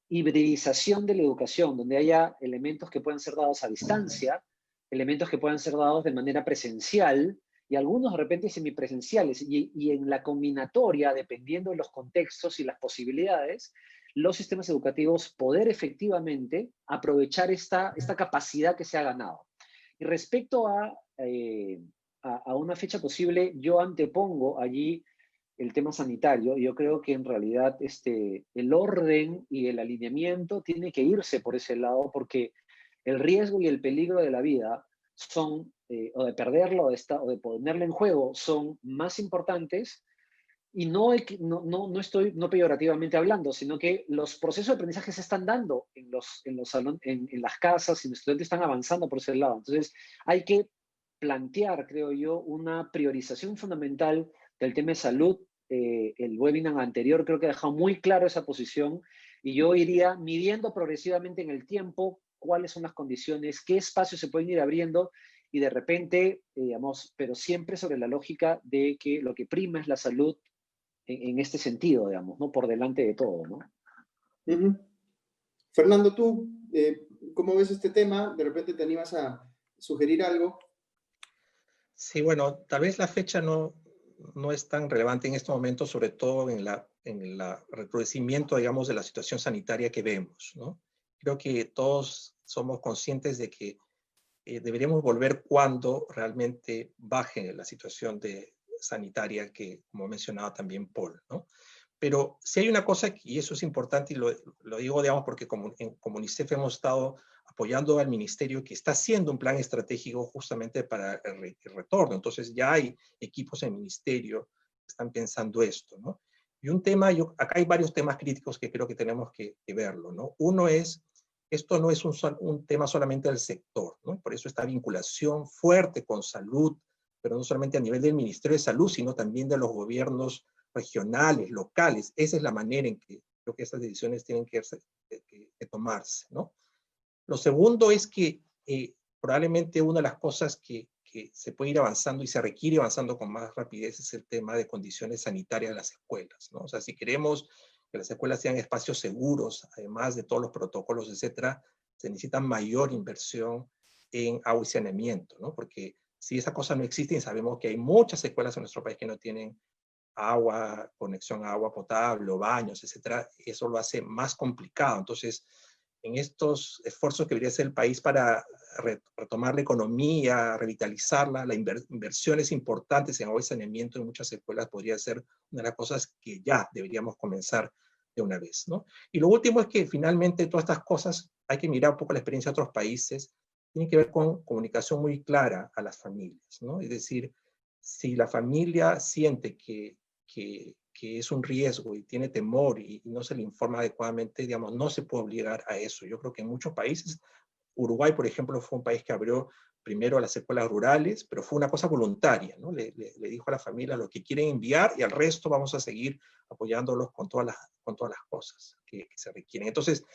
hibridización de la educación, donde haya elementos que puedan ser dados a distancia, elementos que puedan ser dados de manera presencial y algunos de repente semipresenciales. Y en la combinatoria, dependiendo de los contextos y las posibilidades, los sistemas educativos poder efectivamente aprovechar esta capacidad que se ha ganado. Y respecto a una fecha posible, yo antepongo allí el tema sanitario. Yo creo que en realidad el orden y el alineamiento tiene que irse por ese lado porque el riesgo y el peligro de la vida son, o de perderlo o de ponerla en juego, son más importantes. Y no estoy no peyorativamente hablando, sino que los procesos de aprendizaje se están dando en las casas y los estudiantes están avanzando por ese lado. Entonces, hay que plantear, creo yo, una priorización fundamental del tema de salud. El webinar anterior creo que ha dejado muy claro esa posición y yo iría midiendo progresivamente en el tiempo cuáles son las condiciones, qué espacios se pueden ir abriendo y de repente, digamos, pero siempre sobre la lógica de que lo que prima es la salud en este sentido, digamos, ¿no? Por delante de todo, ¿no? Fernando, tú, ¿cómo ves este tema? ¿De repente te animas a sugerir algo? Sí, bueno, tal vez la fecha no es tan relevante en este momento, sobre todo en el recrudecimiento, digamos, de la situación sanitaria que vemos, ¿no? Creo que todos somos conscientes de que deberíamos volver cuando realmente baje la situación sanitaria que, como mencionaba también Paul, ¿no? Pero si hay una cosa, y eso es importante, y lo digo, digamos, porque como UNICEF hemos estado apoyando al ministerio que está haciendo un plan estratégico justamente para el retorno. Entonces ya hay equipos en el ministerio que están pensando esto, ¿no? Y un tema, acá hay varios temas críticos que creo que tenemos que verlo, ¿no? Uno es, esto no es un tema solamente del sector, ¿no? Por eso esta vinculación fuerte con salud, pero no solamente a nivel del Ministerio de Salud, sino también de los gobiernos regionales, locales. Esa es la manera en que creo que estas decisiones tienen que tomarse, ¿no? Lo segundo es que probablemente una de las cosas que se puede ir avanzando y se requiere avanzando con más rapidez es el tema de condiciones sanitarias de las escuelas, ¿no? O sea, si queremos que las escuelas sean espacios seguros, además de todos los protocolos, etcétera, se necesita mayor inversión en agua y saneamiento, ¿no? Porque si esa cosa no existe, y sabemos que hay muchas escuelas en nuestro país que no tienen agua, conexión a agua potable o baños, etcétera, eso lo hace más complicado. Entonces, en estos esfuerzos que debería hacer el país para retomar la economía, revitalizarla, las inversiones importantes en agua y saneamiento en muchas escuelas podría ser una de las cosas que ya deberíamos comenzar de una vez, ¿no? Y lo último es que finalmente todas estas cosas hay que mirar un poco la experiencia de otros países, tiene que ver con comunicación muy clara a las familias, ¿no? Es decir, si la familia siente que es un riesgo y tiene temor y no se le informa adecuadamente, digamos, no se puede obligar a eso. Yo creo que en muchos países, Uruguay, por ejemplo, fue un país que abrió primero a las escuelas rurales, pero fue una cosa voluntaria, ¿no? Le dijo a la familia lo que quieren enviar y al resto vamos a seguir apoyándolos con todas las cosas que se requieren. Entonces,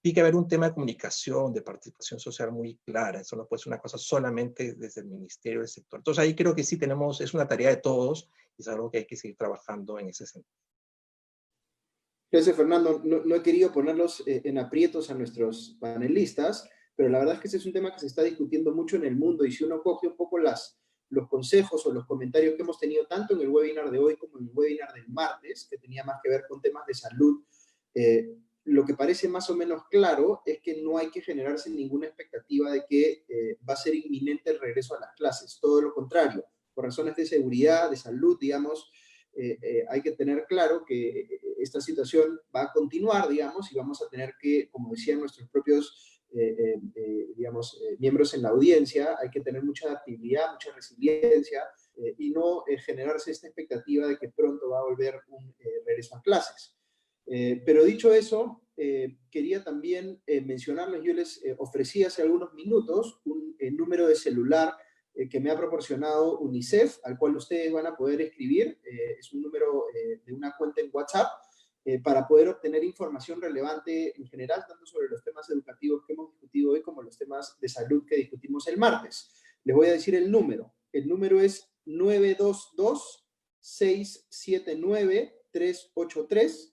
tiene que haber un tema de comunicación, de participación social muy clara. Eso no puede ser una cosa solamente desde el ministerio del sector. Entonces ahí creo que sí tenemos, es una tarea de todos y es algo que hay que seguir trabajando en ese sentido. Gracias, Fernando. No he querido ponerlos en aprietos a nuestros panelistas, pero la verdad es que ese es un tema que se está discutiendo mucho en el mundo y si uno coge un poco los consejos o los comentarios que hemos tenido tanto en el webinar de hoy como en el webinar del martes, que tenía más que ver con temas de salud, lo que parece más o menos claro es que no hay que generarse ninguna expectativa de que va a ser inminente el regreso a las clases. Todo lo contrario, por razones de seguridad, de salud, digamos, hay que tener claro que esta situación va a continuar, digamos, y vamos a tener que, como decían nuestros propios, miembros en la audiencia, hay que tener mucha actividad, mucha resiliencia y no generarse esta expectativa de que pronto va a volver un regreso a clases. Pero dicho eso, quería también mencionarles, yo les ofrecí hace algunos minutos un número de celular que me ha proporcionado UNICEF, al cual ustedes van a poder escribir. Es un número de una cuenta en WhatsApp para poder obtener información relevante en general, tanto sobre los temas educativos que hemos discutido hoy como los temas de salud que discutimos el martes. Les voy a decir el número. El número es 922-679-383.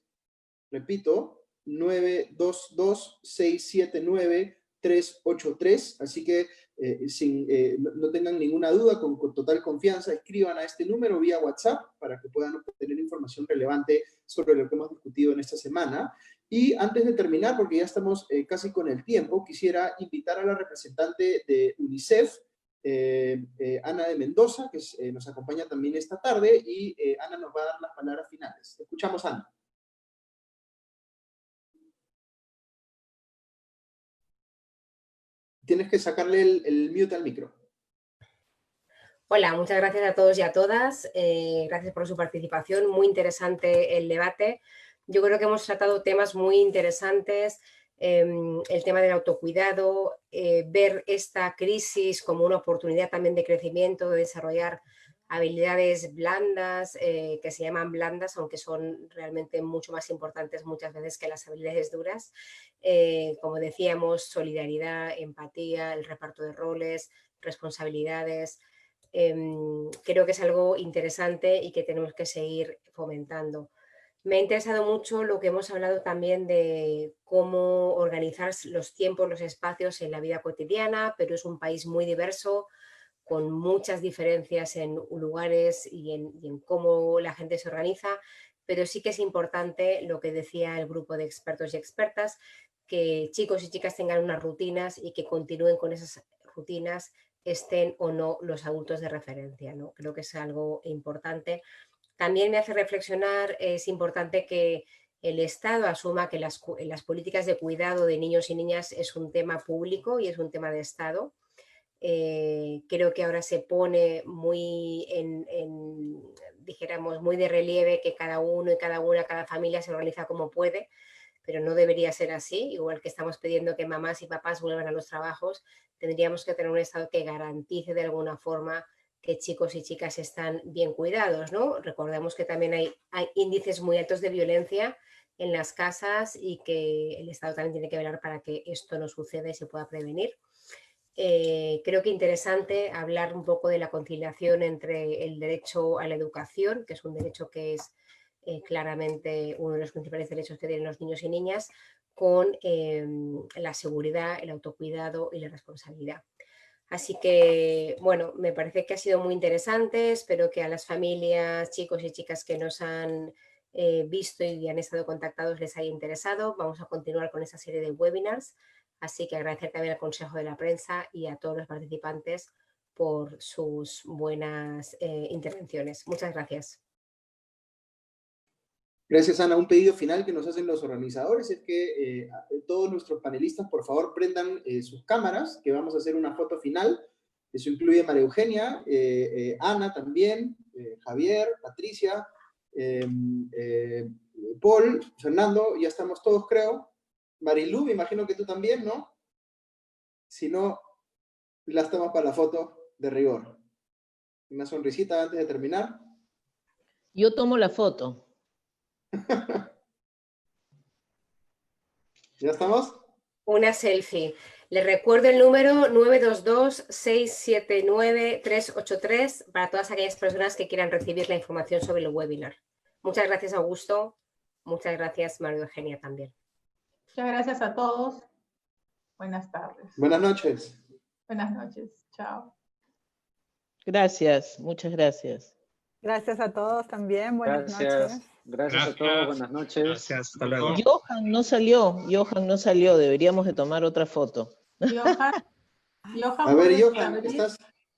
Repito, 922-679-383. Así que no tengan ninguna duda, con total confianza, escriban a este número vía WhatsApp para que puedan obtener información relevante sobre lo que hemos discutido en esta semana. Y antes de terminar, porque ya estamos casi con el tiempo, quisiera invitar a la representante de UNICEF, Ana de Mendoza, que nos acompaña también esta tarde, y Ana nos va a dar las palabras finales. Escuchamos, Ana. Tienes que sacarle el mute al micro. Hola, muchas gracias a todos y a todas. Gracias por su participación. Muy interesante el debate. Yo creo que hemos tratado temas muy interesantes. El tema del autocuidado, ver esta crisis como una oportunidad también de crecimiento, de desarrollar habilidades blandas, que se llaman blandas, aunque son realmente mucho más importantes muchas veces que las habilidades duras. Como decíamos, solidaridad, empatía, el reparto de roles, responsabilidades. Creo que es algo interesante y que tenemos que seguir fomentando. Me ha interesado mucho lo que hemos hablado también de cómo organizar los tiempos, los espacios en la vida cotidiana, pero es un país muy diverso, con muchas diferencias en lugares y en cómo la gente se organiza, pero sí que es importante lo que decía el grupo de expertos y expertas, que chicos y chicas tengan unas rutinas y que continúen con esas rutinas, estén o no los adultos de referencia, ¿no? Creo que es algo importante. También me hace reflexionar, es importante que el Estado asuma que las políticas de cuidado de niños y niñas es un tema público y es un tema de Estado. Creo que ahora se pone muy dijéramos, muy de relieve que cada uno y cada una, cada familia se organiza como puede, pero no debería ser así. Igual que estamos pidiendo que mamás y papás vuelvan a los trabajos, tendríamos que tener un Estado que garantice de alguna forma que chicos y chicas están bien cuidados, ¿no? Recordemos que también hay índices muy altos de violencia en las casas y que el Estado también tiene que velar para que esto no suceda y se pueda prevenir. Creo que interesante hablar un poco de la conciliación entre el derecho a la educación, que es un derecho que es claramente uno de los principales derechos que tienen los niños y niñas, con la seguridad, el autocuidado y la responsabilidad. Así que, bueno, me parece que ha sido muy interesante. Espero que a las familias, chicos y chicas que nos han visto y han estado contactados les haya interesado. Vamos a continuar con esa serie de webinars, así que agradecer también al Consejo de la Prensa y a todos los participantes por sus buenas intervenciones. Muchas gracias. Gracias, Ana. Un pedido final que nos hacen los organizadores es que todos nuestros panelistas, por favor, prendan sus cámaras, que vamos a hacer una foto final. Eso incluye a María Eugenia, Ana también, Javier, Patricia, Paul, Fernando, ya estamos todos, creo. Marilu, me imagino que tú también, ¿no? Si no, las tomas para la foto de rigor. Una sonrisita antes de terminar. Yo tomo la foto. ¿Ya estamos? Una selfie. Les recuerdo el número 922-679-383 para todas aquellas personas que quieran recibir la información sobre el webinar. Muchas gracias, Augusto. Muchas gracias, María Eugenia, también. Muchas gracias a todos. Buenas tardes. Buenas noches. Buenas noches. Chao. Gracias, muchas gracias. Gracias a todos también. Buenas noches. Gracias a todos. Buenas noches. Gracias. Hasta luego. Johan no salió. Deberíamos de tomar otra foto. Johan, A ver, ¿puedes Johan, abrir?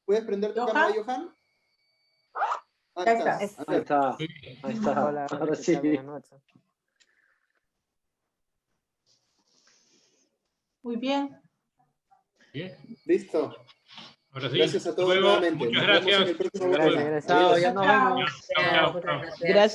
¿puedes prender tu cámara, Johan? Ya está. Ahí está. Ahí está. Hola, Ahora ¿qué sí. tal? Buenas noches. Muy bien. Bien. Listo. Ahora sí. Gracias a todos Luego, nuevamente. muchas Nos vemos en gracias. el próximo Gracias, webinar. gracias. Chao, Adiós. ya nos vemos. Gracias. Gracias.